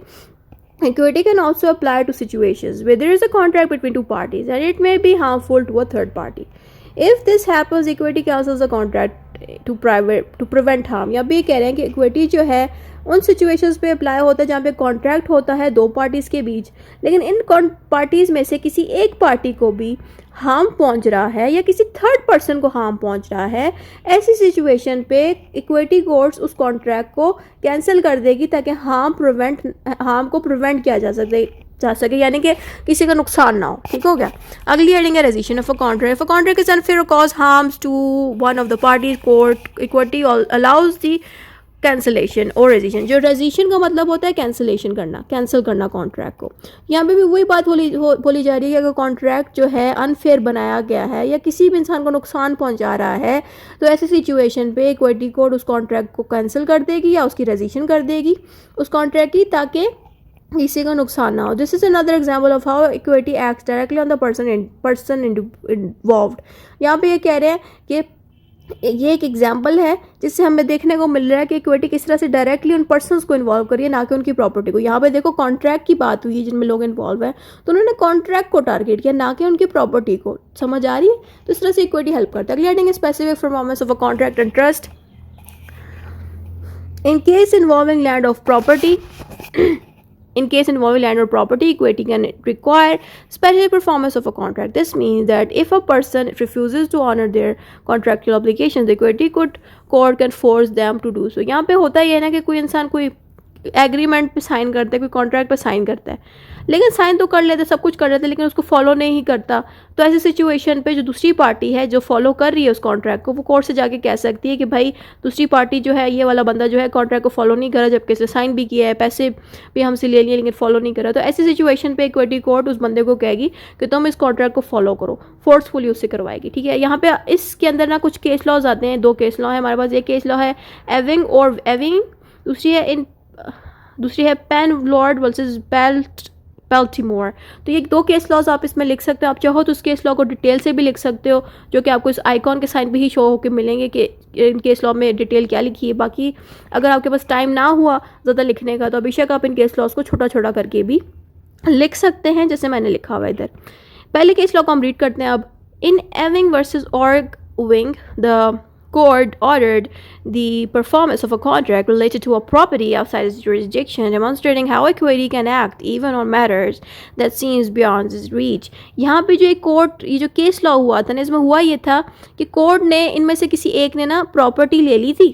Equity can also apply to situations where there is a contract between two parties and it may be harmful to a third party. If this happens, equity cancels the contract to prevent harm. या भी कह रहे हैं कि equity जो है उन situations पे अप्लाई होता है जहाँ पे कॉन्ट्रैक्ट होता है दो पार्टीज़ के बीच, लेकिन इन पार्टीज़ में से किसी एक पार्टी को भी हार्म पहुंच रहा है या किसी थर्ड पर्सन को हार्म पहुंच रहा है, ऐसी सिचुएशन पे इक्विटी कोर्ट्स उस कॉन्ट्रैक्ट को कैंसिल कर देगी ताकि हार्म को प्रिवेंट किया जा सके, यानी कि किसी का नुकसान ना हो। ठीक हो गया। अगली हेडिंग है rescission of a contract. If a contract is unfair और cause harms to one of the parties, court equity allows the cancellation और रेजिशन। जो रेजिशन का मतलब होता है कैंसिलेशन करना, कैंसिल करना कॉन्ट्रैक्ट को। यहाँ पे भी वही बात बोली जा रही है कि अगर कॉन्ट्रैक्ट जो है अनफेयर बनाया गया है या किसी भी इंसान को नुकसान पहुँचा रहा है, तो ऐसी सिचुएशन पे इक्विटी कोर्ट उस कॉन्ट्रैक्ट को कैंसिल कर देगी या उसकी रेजिशन कर देगी उस कॉन्ट्रैक्ट की, ताकि किसी का नुकसान ना हो। This is another example of how equity acts directly on the person involved. यहाँ पे ये कह रहे हैं कि ये एक एग्जाम्पल है जिससे हमें देखने को मिल रहा है कि इक्विटी किस तरह से डायरेक्टली उन पर्सन्स को इन्वॉल्व करिए, ना कि उनकी प्रॉपर्टी को। यहाँ पे देखो कॉन्ट्रैक्ट की बात हुई है जिनमें लोग इन्वॉल्व हैं, तो उन्होंने कॉन्ट्रैक्ट को टारगेट किया, ना कि उनकी प्रॉपर्टी को। समझ आ रही है? तो इस तरह से इक्विटी हेल्प करता है। अगली हेडिंग है specific performance of a contract and trust in case involving land of property. In case involving land or property, equity can require special performance of a contract. This means that if a person refuses to honor their contractual obligations, the equity court can force them to do so. यहाँ पे होता ही है ना कि कोई इंसान कोई agreement पे साइन करता है, कोई कॉन्ट्रैक्ट पे साइन करता है, लेकिन साइन तो कर लेते, सब कुछ कर लेते, लेकिन उसको फॉलो नहीं करता। तो ऐसी सिचुएशन पे जो दूसरी पार्टी है जो फॉलो कर रही है उस कॉन्ट्रैक्ट को, वो कोर्ट से जाके कह सकती है कि भाई दूसरी पार्टी जो है, ये वाला बंदा जो है कॉन्ट्रैक्ट को फॉलो नहीं करा, जबकि इसने साइन भी किया है, पैसे भी हमसे ले लिए, लेकिन फॉलो नहीं करा। तो ऐसी सिचुएशन पे इक्विटी कोर्ट उस बंदे को कहेगी कि तुम इस कॉन्ट्रैक्ट को फॉलो करो, फोर्सफुली उससे करवाएगी। ठीक है। यहाँ पे इसके अंदर ना कुछ केस लॉज आते हैं, दो केस लॉ है हमारे पास। एक केस लॉ है एविंग, दूसरी है पेन लॉर्ड वर्सेस बेल्टिमोर। तो ये दो केस लॉज आप इसमें लिख सकते हो। आप चाहो तो उस केस लॉ को डिटेल से भी लिख सकते हो, जो कि आपको इस आइकॉन के साइन पे ही शो होकर मिलेंगे कि इन केस लॉ में डिटेल क्या लिखी है। बाकी अगर आपके पास टाइम ना हुआ ज़्यादा लिखने का, तो बेशक आप इन केस लॉज को छोटा छोटा करके भी लिख सकते हैं, जैसे मैंने लिखा हुआ इधर। पहले केस लॉ को हम रीड करते हैं अब। In Ewing versus Orr Ewing, the court ordered the performance of a contract related to a property outside its jurisdiction, demonstrating how equity can act even on matters that seems beyond its reach. यहाँ पे जो एक court, ये जो case law हुआ था ना, इसमें हुआ ये था कि कोर्ट ने इनमें से किसी एक ने ना प्रॉपर्टी ले ली थी।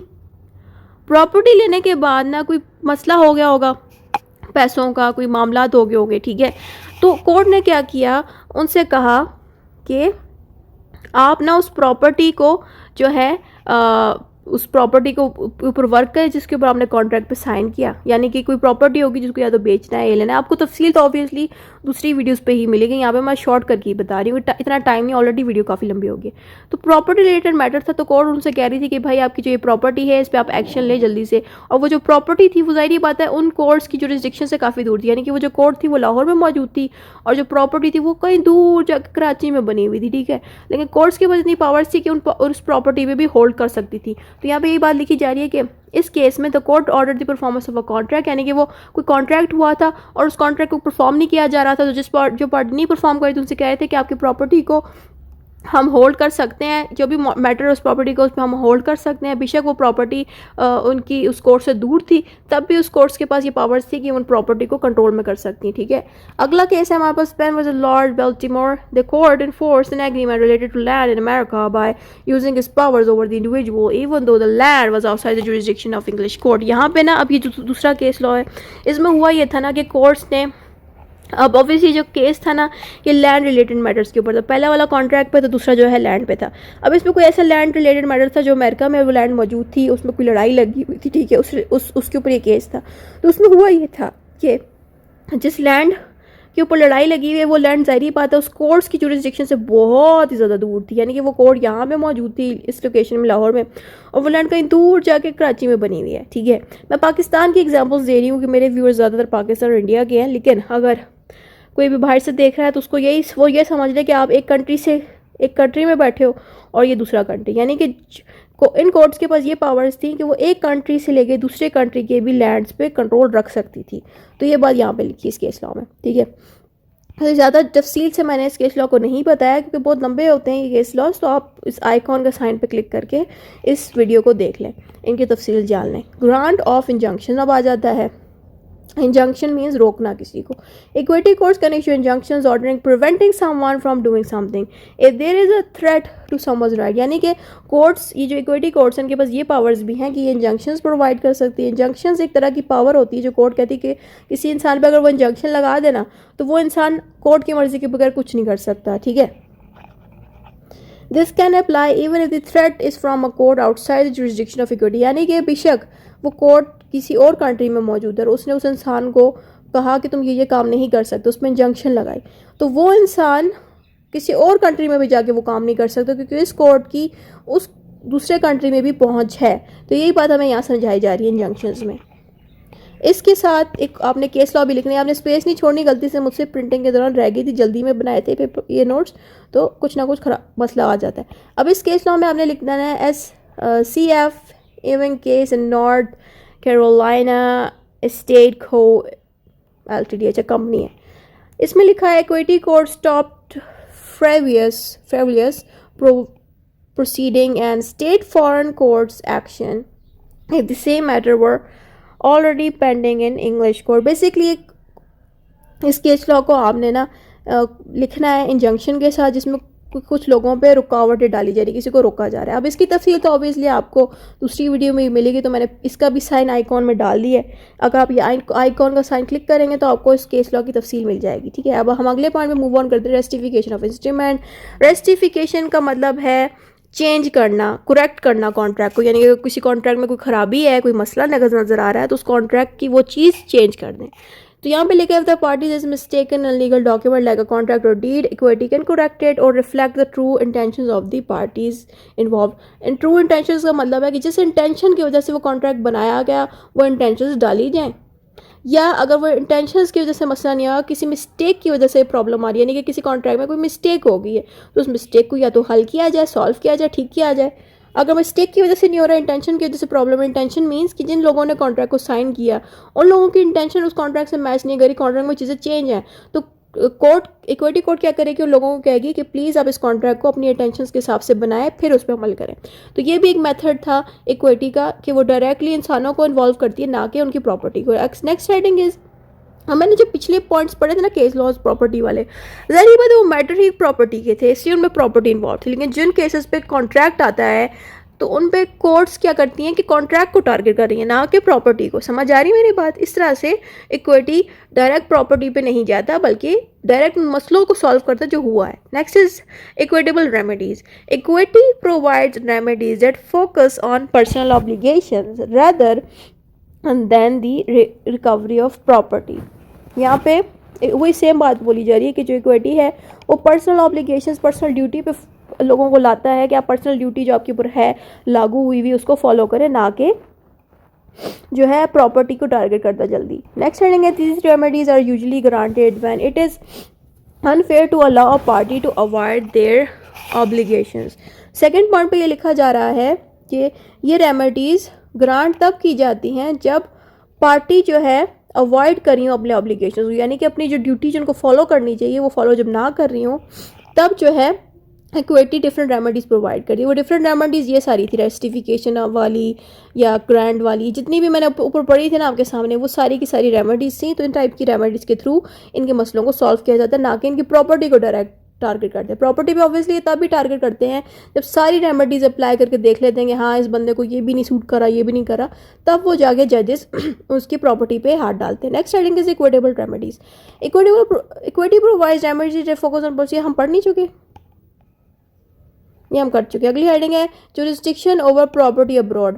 प्रॉपर्टी लेने के बाद ना कोई मसला हो गया होगा, पैसों का कोई मामला हो गए होंगे। ठीक है। तो कोर्ट ने क्या किया, उनसे कहा कि आप ना उस प्रॉपर्टी को जो है उस प्रॉपर्टी को ऊपर वर्क करें जिसके ऊपर आपने कॉन्ट्रैक्ट पे साइन किया। यानी कि कोई प्रॉपर्टी होगी जिसको या तो बेचना है या लेना है। आपको तफसील तो ऑब्वियसली दूसरी वीडियोस पे ही मिलेगी, यहाँ पे मैं शॉर्ट करके ही बता रही हूँ, इतना टाइम नहीं, ऑलरेडी वीडियो काफ़ी लंबी होगी। तो प्रॉपर्टी रिलेटेड मैटर था, तो कोर्ट उनसे कह रही थी कि भाई आपकी जो ये प्रॉपर्टी है इस पर आप एक्शन ले जल्दी से। और वो जो प्रॉपर्टी थी वो ज़ाहिर बात है उन कोर्ट्स की जुरिस्डिक्शन से काफ़ी दूर थी, यानी कि वो जो कोर्ट थी वो लाहौर में मौजूद थी और जो प्रॉपर्टी थी वो कहीं दूर जाकर कराची में बनी हुई थी। ठीक है। लेकिन कोर्ट्स के पास इतनी पावर्स थी कि उस प्रॉपर्टी पर भी होल्ड कर सकती थी। तो यहाँ पर यही बात लिखी जा रही है कि इस केस में the court order the performance of a contract, यानी कि वो कोई कॉन्ट्रैक्ट हुआ था और उस कॉन्ट्रैक्ट को परफॉर्म नहीं किया जा रहा था, तो जो पार्टी नहीं परफॉर्म करी थी उनसे कह रहे थे कि आपकी प्रॉपर्टी को हम होल्ड कर सकते हैं, जो भी मैटर उस प्रॉपर्टी को उस पर हम होल्ड कर सकते हैं। बेशक वो प्रॉपर्टी उनकी उस कोर्ट से दूर थी, तब भी उस कोर्ट्स के पास ये पावर्स थी कि उन प्रॉपर्टी को कंट्रोल में कर सकती हैं। ठीक है। अगला केस है हमारे पास Penn versus Lord Baltimore. The court enforced an agreement related to land in America by using his powers over the individual even though the land was outside the jurisdiction of English court. यहाँ पे ना अब ये जो दूसरा case law है, इसमें हुआ ये था ना कि कोर्ट्स ने, अब ऑब्वियसली जो केस था ना ये लैंड रिलेटेड मैटर्स के ऊपर था। पहला वाला कॉन्ट्रैक्ट पे था, दूसरा जो है लैंड पे था। अब इसमें कोई ऐसा लैंड रिलेटेड मैटर था जो अमेरिका में वो लैंड मौजूद थी, उसमें कोई लड़ाई लगी हुई थी। ठीक है। उसके ऊपर ये केस था। तो उसमें हुआ ये था कि जिस लैंड के ऊपर लड़ाई लगी हुई है वो लैंड ज़ाहिर बात है उस कोर्ट्स की जुरिस्डिक्शन से बहुत ही ज़्यादा दूर थी, यानी कि वो कोर्ट यहाँ पे मौजूद थी इस लोकेशन में लाहौर में, और वो लैंड कहीं दूर जाके कराची में बनी हुई है। ठीक है। मैं पाकिस्तान की एग्जांपल्स दे रही हूँ कि मेरे व्यूअर्स ज़्यादातर पाकिस्तान और इंडिया के हैं, लेकिन अगर कोई भी बाहर से देख रहा है तो उसको वो ये समझ ले कि आप एक कंट्री में बैठे हो और ये दूसरा कंट्री, यानी कि इन कोर्ट्स के पास ये पावर्स थी कि वो एक कंट्री से लेके दूसरे कंट्री के भी लैंड्स पे कंट्रोल रख सकती थी। तो ये बात यहाँ पे लिखी इस केस लॉ में। ठीक है। तो ज़्यादा तफसील से मैंने इस केस लॉ को नहीं बताया क्योंकि बहुत लंबे होते हैं ये केस लॉस, तो आप इस आइकॉन का साइन पे क्लिक करके इस वीडियो को देख लें, इनकी तफसील जान लें। ग्रांट ऑफ इंजंक्शन अब आ जाता है। इंजंक्शन मीन्स रोकना किसी को। Equity courts can issue injunctions ordering preventing someone from doing something if there is a threat to someone's right, यानी कि कोर्ट्स, ये जो इक्विटी कोर्ट्स हैं इनके पास ये पावर्स भी हैं कि ये इंजंक्शंस प्रोवाइड कर सकती है। इंजंक्शंस एक तरह की पावर होती है जो कोर्ट कहती है कि किसी इंसान पर अगर वो इंजंक्शन लगा देना तो वो इंसान कोर्ट की मर्जी के बगैर कुछ नहीं कर सकता, ठीक है। This can apply even if the threat is from a court outside the jurisdiction of equity, यानी कि बेशक वो कोर्ट किसी और कंट्री में मौजूद है और उसने उस इंसान को कहा कि तुम ये काम नहीं कर सकते, उसमें इंजंक्शन लगाई, तो वो इंसान किसी और कंट्री में भी जाके वो काम नहीं कर सकता क्योंकि इस कोर्ट की उस दूसरे कंट्री में भी पहुंच है। तो यही बात हमें यहाँ समझाई जा रही है इंजंक्शंस में। इसके साथ एक आपने केस लॉ भी लिखना है, आपने स्पेस नहीं छोड़नी, गलती से मुझसे प्रिंटिंग के दौरान रह गई थी, जल्दी में बनाए थे ये नोट्स, तो कुछ ना कुछ खराब मसला आ जाता है। अब इस केस लॉ में आपने लिखना है SCF even case in north Carolina state को LTD, अच्छा कंपनी है। इसमें लिखा है equity court stopped frivolous proceeding and state foreign courts action if the same matter were already pending in English court। Basically इस केस लॉ को आपने ना लिखना है इंजंक्शन के साथ जिसमें कुछ लोगों पे रुकावटें डाली जा रही, किसी को रोका जा रहा है। अब इसकी तफसील तो ऑब्वियसली आपको दूसरी वीडियो में मिलेगी, तो मैंने इसका भी साइन आइकॉन में डाल दिया है। अगर आप ये आइकॉन का साइन क्लिक करेंगे तो आपको इस केस लॉ की तफसील मिल जाएगी, ठीक है। अब हम अगले पॉइंट में मूव ऑन करते हैं, रेस्टिफिकेशन ऑफ इंस्ट्रूमेंट। रेस्टिफिकेशन का मतलब है चेंज करना, करेक्ट करना कॉन्ट्रैक्ट को, यानी कि किसी कॉन्ट्रैक्ट में कोई खराबी है, कोई मसला नज़र आ रहा है तो उस कॉन्ट्रैक्ट की वो चीज़ चेंज कर दें। तो यहाँ पे लिखा है the parties is mistaken in legal document like a contract और deed, equity can correct it और reflect the true intentions of the parties involve. In true intentions का मतलब है कि जिस इंटेंशन की वजह से वो कॉन्ट्रैक्ट बनाया गया वो इंटेंशंस डाली जाएँ, या अगर वो इंटेंशंस की वजह से मसला नहीं आया, किसी मिस्टेक की वजह से प्रॉब्लम आ रही है, यानी कि किसी कॉन्ट्रैक्ट में कोई मिस्टेक हो गई है तो उस मिस्टेक को या तो हल किया जाए, सॉल्व किया जाए, ठीक किया जाए। अगर मिस्टेक की वजह से नहीं हो रहा, इंटेंशन की वजह से प्रॉब्लम है। इंटेंशन मीन्स कि जिन लोगों ने कॉन्ट्रैक्ट को साइन किया उन लोगों की इंटेंशन उस कॉन्ट्रैक्ट से मैच नहीं करी, कॉन्ट्रैक्ट में चीज़ें चेंज हैं, तो कोर्ट, इक्विटी कोर्ट क्या करेगी, उन लोगों को कहेगी कि प्लीज़ आप इस कॉन्ट्रैक्ट को अपनी इंटेंशंस के हिसाब से बनाएं, फिर उस पर अमल करें। तो ये भी एक मेथड था इक्विटी का कि वो डायरेक्टली इंसानों को इन्वॉल्व करती है, ना कि उनकी प्रॉपर्टी को। नेक्स्ट हेडिंग इज, मैंने जो पिछले पॉइंट्स पढ़े थे ना केस लॉज प्रॉपर्टी वाले, ज़ाहिर बात है वो मैटर ही प्रॉपर्टी के थे, इसलिए उनमें प्रॉपर्टी इन्वॉल्व थी। लेकिन जिन केसेस पे कॉन्ट्रैक्ट आता है तो उन पे कोर्ट्स क्या करती हैं कि कॉन्ट्रैक्ट को टारगेट कर रही है, ना कि प्रॉपर्टी को। समझ आ रही मेरी बात? इस तरह से इक्विटी डायरेक्ट प्रॉपर्टी पे नहीं जाता बल्कि डायरेक्ट मसलों को सॉल्व करता जो हुआ है। Next is equitable remedies. Equity provides remedies that focus on personal obligations rather than the recovery of property. यहाँ पे वही सेम बात बोली जा रही है कि जो इक्विटी है वो पर्सनल ऑब्लिगेशंस, पर्सनल ड्यूटी पे लोगों को लाता है कि आप पर्सनल ड्यूटी जो आपके ऊपर है लागू हुई हुई उसको फॉलो करें, ना कि जो है प्रॉपर्टी को टारगेट करता जल्दी। नेक्स्ट हेडिंग है these remedies are usually granted when it is unfair to allow a party to avoid their obligations. Second point पे ये लिखा जा रहा है कि ये रेमेडीज़ ग्रांट तब की जाती हैं जब पार्टी जो है अवॉइड कर रही हूँ अपने ऑब्लिगेशंस, यानी कि अपनी जो ड्यूटी जिनको फॉलो करनी चाहिए वो फॉलो जब ना कर रही हूँ तब जो है इक्विटी डिफरेंट रेमेडीज़ प्रोवाइड करी। वो डिफरेंट रेमेडीज़ ये सारी थी, रेस्टिफिकेशन वाली या ग्रांट वाली, जितनी भी मैंने ऊपर पढ़ी थी ना आपके सामने, वो सारी की सारी रेमेडीज़ थी। तो इन टाइप की रेमेडीज़ के थ्रू इनके मसलों को सॉल्व किया जाता है, ना कि इनकी प्रॉपर्टी को डायरेक्ट टारगेट करते हैं। प्रॉपर्टी पे ऑब्वियसली तब भी टारगेट करते हैं जब सारी रेमेडीज़ अप्लाई करके देख लेते हैं कि हाँ इस बंदे को ये भी नहीं सूट करा, ये भी नहीं करा, तब वो जाके जजेस उसकी प्रॉपर्टी पे हाथ डालते हैं। Next heading is equitable remedies. Equity provides remedies focus on policy, हम पढ़ नहीं चुके, ये हम कर चुके हैं। अगली हेडिंग है जुरिस्डिक्शन ओवर प्रॉपर्टी अब्रॉड।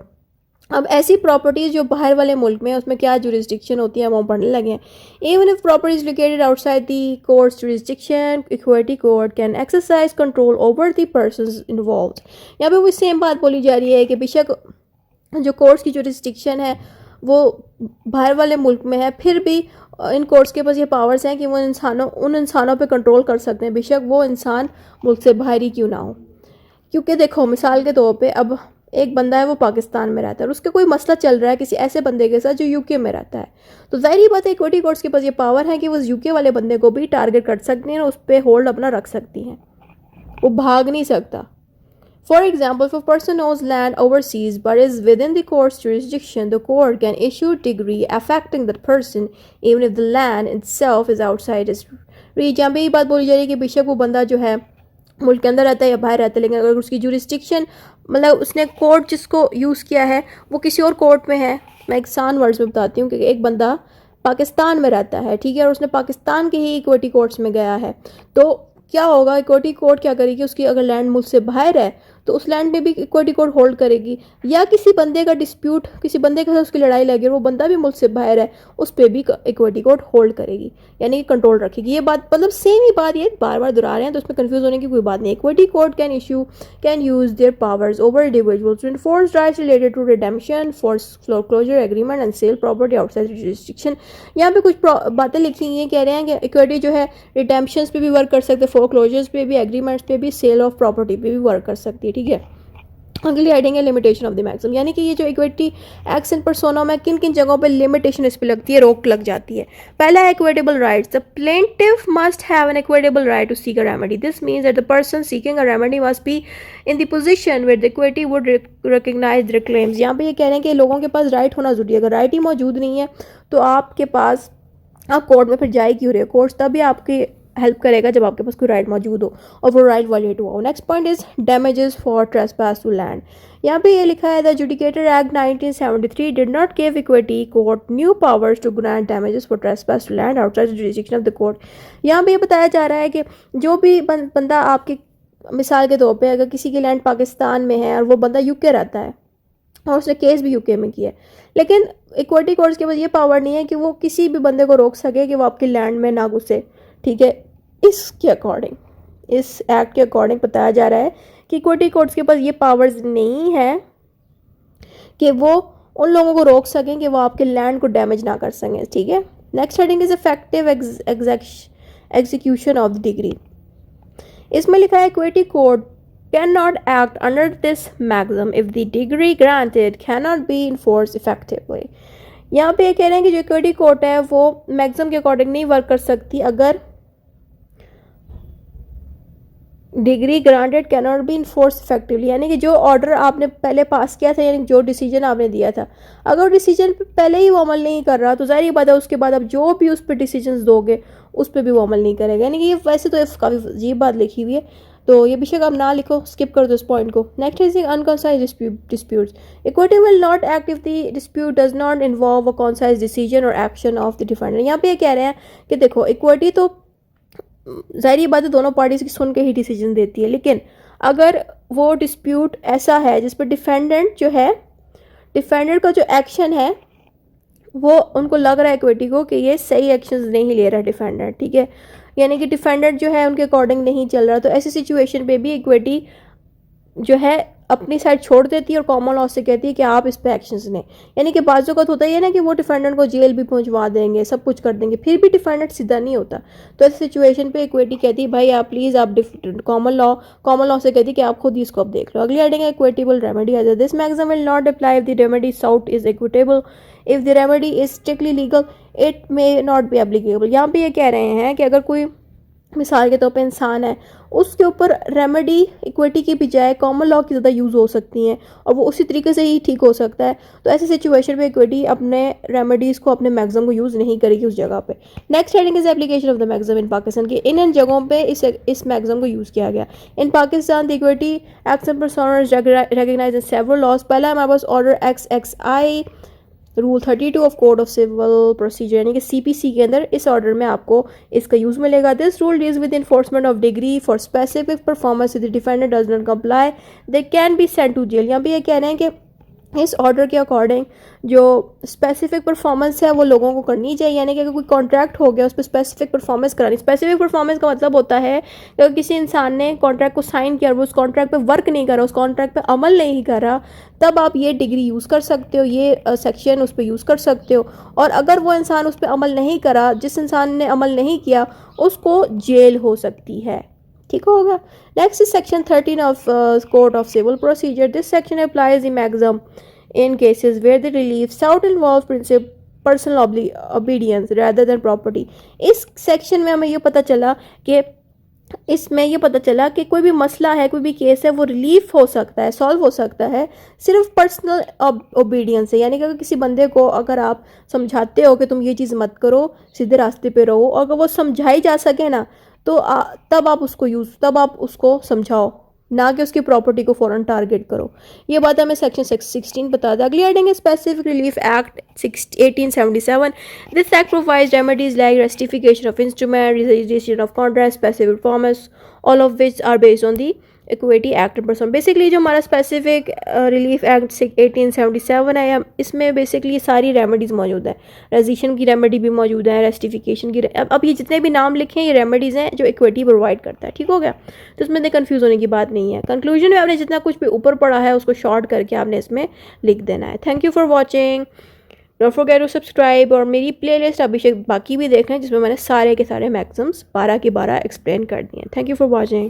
अब ऐसी प्रॉपर्टीज़ जो बाहर वाले मुल्क में, उसमें क्या जुरिस्डिक्शन होती है हम पढ़ने लगे हैं। Even if property is located outside the courts jurisdiction, equity court can exercise control over the persons involved. यहाँ पे वो सेम बात बोली जा रही है कि बेशक जो कोर्ट्स की जुरिस्डिक्शन है वो बाहर वाले मुल्क में है, फिर भी इन कोर्ट्स के पास ये पावर्स हैं कि वो उन इंसानों पे कंट्रोल कर सकते हैं, बेशक वो इंसान मुल्क से बाहर ही क्यों ना हो। क्योंकि देखो मिसाल के तौर पे अब एक बंदा है वो पाकिस्तान में रहता है और उसका कोई मसला चल रहा है किसी ऐसे बंदे के साथ जो यूके में रहता है, तो ज़ाहिर बात है इक्विटी कोर्ट्स के पास ये पावर है कि वो यूके वाले बंदे को भी टारगेट कर सकती हैं और उस पर होल्ड अपना रख सकती हैं, वो भाग नहीं सकता। For example, if a person owns land overseas but is within the court's jurisdiction, the court can issue a decree affecting that person even if the land itself is outside its reach। यहाँ पे ये बात बोली जा रही है कि बेशक वो बंदा जो है मुल्क के अंदर रहता है या बाहर रहता है, लेकिन अगर उसकी जुरिस्डिक्शन मतलब उसने कोर्ट जिसको यूज़ किया है वो किसी और कोर्ट में है, मैं एक आसान वर्ड्स में बताती हूँ कि एक बंदा पाकिस्तान में रहता है, ठीक है, और उसने पाकिस्तान के ही इक्विटी कोर्ट्स में गया है, तो क्या होगा, इक्विटी कोर्ट क्या करेगी, उसकी अगर लैंड मुल्क से बाहर है तो उस लैंड में भी इक्विटी कोर्ट होल्ड करेगी, या किसी बंदे का डिस्प्यूट, किसी बंदे के साथ उसकी लड़ाई लगी और वो बंदा भी मुल्क से बाहर है, उस पर भी इक्विटी कोर्ट होल्ड करेगी, यानी कि कंट्रोल रखेगी। ये बात मतलब सेम ही बात, ये बार बार दोहरा रहे हैं तो उसमें कंफ्यूज होने की कोई बात नहीं। Equity court can use their powers over individuals to enforce rights related to redemption, force foreclosure agreement and sale property outside jurisdiction. यहाँ पे कुछ बातें लिखी हुई हैं, कह रहे हैं कि इक्विटी जो है रिडेम्पशन पे भी वर्क कर सकते हैं, फोरक्लोजर्स पे भी, एग्रीमेंट्स पे भी, सेल ऑफ प्रॉपर्टी पे भी वर्क कर सकती है, ठीक है। अगली हेडिंग है लिमिटेशन ऑफ द मैक्सिमम, यानी कि ये जो इक्विटी एक्स इन पर्सोना में किन किन जगहों पे लिमिटेशन इस पे लगती है, रोक लग जाती है। पहला है equitable rights. The plaintiff must have an equitable right to seek a remedy. This means that the person seeking a remedy must be in the position where the equity would recognize the claims. यहाँ पे ये कह रहे हैं कि लोगों के पास right होना जरूरी है, अगर राइट ही मौजूद नहीं है तो आपके पास, आप कोर्ट में फिर जाए क्यों रहे हो, कोर्ट तभी आपकी हेल्प करेगा जब आपके पास कोई राइट मौजूद हो और वो राइट वायलेट हुआ हो। Next point is damages for trespass to land. यहाँ पे ये लिखा है the judicature act 1973 did not give equity court new powers to grant damages for trespass to land outside jurisdiction of the court. यहाँ पे ये बताया जा रहा है कि जो भी बंदा आपके, मिसाल के तौर पे अगर किसी की लैंड पाकिस्तान में है और वो बंदा यूके रहता है और उसने केस भी यूके में किया है, लेकिन इक्विटी कोर्ट्स के पास ये पावर नहीं है कि वो किसी भी बंदे को रोक सके कि वो आपकी लैंड में ना घुसे, ठीक है। इसके अकॉर्डिंग, इस एक्ट के अकॉर्डिंग बताया जा रहा है कि इक्विटी कोर्ट्स के पास ये पावर्स नहीं है कि वो उन लोगों को रोक सकें कि वो आपके लैंड को डैमेज ना कर सकें, ठीक है। Next heading is effective execution of the decree. इसमें लिखा है equity court can not act under this maxim if the decree granted can not be enforce effectively. यहाँ पे ये कह रहे हैं कि जो इक्विटी कोर्ट है वो मैक्सिमम के अकॉर्डिंग नहीं वर्क कर सकती अगर degree granted can not be enforce effectively, यानी कि जो ऑर्डर आपने पहले पास किया था, यानी जो डिसीजन आपने दिया था, अगर डिसीजन पे पहले ही वो अमल नहीं कर रहा तो ज़ाहिर बात है उसके बाद आप जो भी उस पर डिसीजन दोगे उस पर भी वो अमल नहीं करेगा। यानी कि ये वैसे तो काफ़ी अजीब बात लिखी हुई है, तो ये बेशक आप ना लिखो, स्किप कर दो इस पॉइंट को। Next is unconscionable disputes. Equity will not act if the dispute does not involve a conscience decision और एक्शन ऑफ द डिफेंडर। यहाँ पे ये कह रहे हैं कि देखो इक्विटी तो ज़ाहिर बात है दोनों पार्टीज की सुन के ही डिसीजन देती है, लेकिन अगर वो डिस्प्यूट ऐसा है जिस पर डिफेंडेंट जो है, डिफेंडेंट का जो एक्शन है वो उनको लग रहा है इक्विटी को कि ये सही एक्शंस नहीं ले रहा डिफेंडेंट, ठीक है, यानी कि डिफेंडेंट जो है उनके अकॉर्डिंग नहीं चल रहा, तो ऐसी सिचुएशन पे भी इक्विटी जो है अपनी साइड छोड़ देती है और कॉमन लॉ से कहती है कि आप इस पे एक्शंस लें। यानी कि बाज़ वक़्त होता ही है ना कि वो डिफेंडेंट को जेल भी पहुंचवा देंगे, सब कुछ कर देंगे, फिर भी डिफेंडेंट सीधा नहीं होता, तो ऐसी सिचुएशन पे इक्विटी कहती है भाई आप प्लीज़ आप कॉमन लॉ से कहती है कि आप खुद ही इसको अब देख लो। अगली हेडिंग है equitable remedy. This maxim will not apply if the remedy sought is equitable, if the remedy is strictly legal it may not be applicable. यहाँ पे ये कह रहे हैं कि अगर कोई मिसाल के तौर पे इंसान है, उसके ऊपर रेमेडी इक्विटी की बजाय कॉमन लॉ की ज़्यादा यूज़ हो सकती हैं और वो उसी तरीके से ही ठीक हो सकता है, तो ऐसी सिचुएशन में इक्विटी अपने रेमेडीज़ को, अपने मैक्सिमम को यूज़ नहीं करेगी उस जगह पे। Next heading is application of the maximum in Pakistan की इन जगहों पे इस मैक्सिमम को यूज़ किया गया। In Pakistan the equity action personam recognized in several laws. पहला हमारे पास order XXI rule 32 of code of civil procedure, यानी कि CPC के अंदर इस ऑर्डर में आपको इसका यूज़ मिलेगा। This rule deals with enforcement of decree for specific performance if the defendant does not comply they can be sent to jail. यहाँ पे ये कह रहे हैं कि इस ऑर्डर के अकॉर्डिंग जो स्पेसिफिक परफॉर्मेंस है वो लोगों को करनी चाहिए, यानी कि अगर कोई कॉन्ट्रैक्ट हो गया उस पर स्पेसिफिक परफॉर्मेंस करानी। स्पेसिफिक परफॉर्मेंस का मतलब होता है कि अगर किसी इंसान ने कॉन्ट्रैक्ट को साइन किया और वो उस कॉन्ट्रैक्ट पे वर्क नहीं कर रहा, उस कॉन्ट्रैक्ट पे अमल नहीं कर रहा, तब आप ये डिग्री यूज़ कर सकते हो, ये सेक्शन उस पर यूज़ कर सकते हो। और अगर वो इंसान उस पर अमल नहीं करा, जिस इंसान ने अमल नहीं किया उसको जेल हो सकती है, ठीक होगा। Next is section 13 of code of civil procedure. This section applies the maximum in cases where the relief sought involve personal obedience rather than property। इस सेक्शन में हमें ये पता चला कि इसमें ये पता चला कि कोई भी मसला है, कोई भी केस है, वो रिलीफ हो सकता है, सॉल्व हो सकता है सिर्फ पर्सनल ओबीडियंस से। यानी कि अगर किसी बंदे को अगर आप समझाते हो कि तुम ये चीज़ मत करो, सीधे रास्ते पे रहो, अगर वो समझाई जा सके ना तो तब आप उसको समझाओ, ना कि उसकी प्रॉपर्टी को फ़ौरन टारगेट करो। ये बात हमें सेक्शन 16 बताता है। अगली हेडिंग है specific relief act 1877। This act provides remedies like rectification of instrument, registration of contract, specific performance, all of which are based on the equity act number 7। Basically जो हमारा स्पेसिफिक रिलीफ एक्ट 1877 है, इसमें basically सारी remedies मौजूद है। Registration की remedy भी मौजूद है, रेस्टिफिकेशन की। अब ये जितने भी नाम लिखे हैं ये रेमेडीज़ हैं जो इक्विटी प्रोवाइड करता है। ठीक हो गया, तो इसमें इतने कन्फ्यूज़ होने की बात नहीं है। कंक्लूजन में आपने जितना कुछ भी ऊपर पढ़ा है उसको शॉर्ट करके आपने इसमें लिख देना है। Thank you for watching, don't forget to subscribe. और मेरी प्लेलिस्ट अभिषेक बाकी भी देख लें जिसमें मैंने सारे के सारे मैक्सिम्स 12 के 12 एक्सप्लेन कर दिए हैं। Thank you for watching.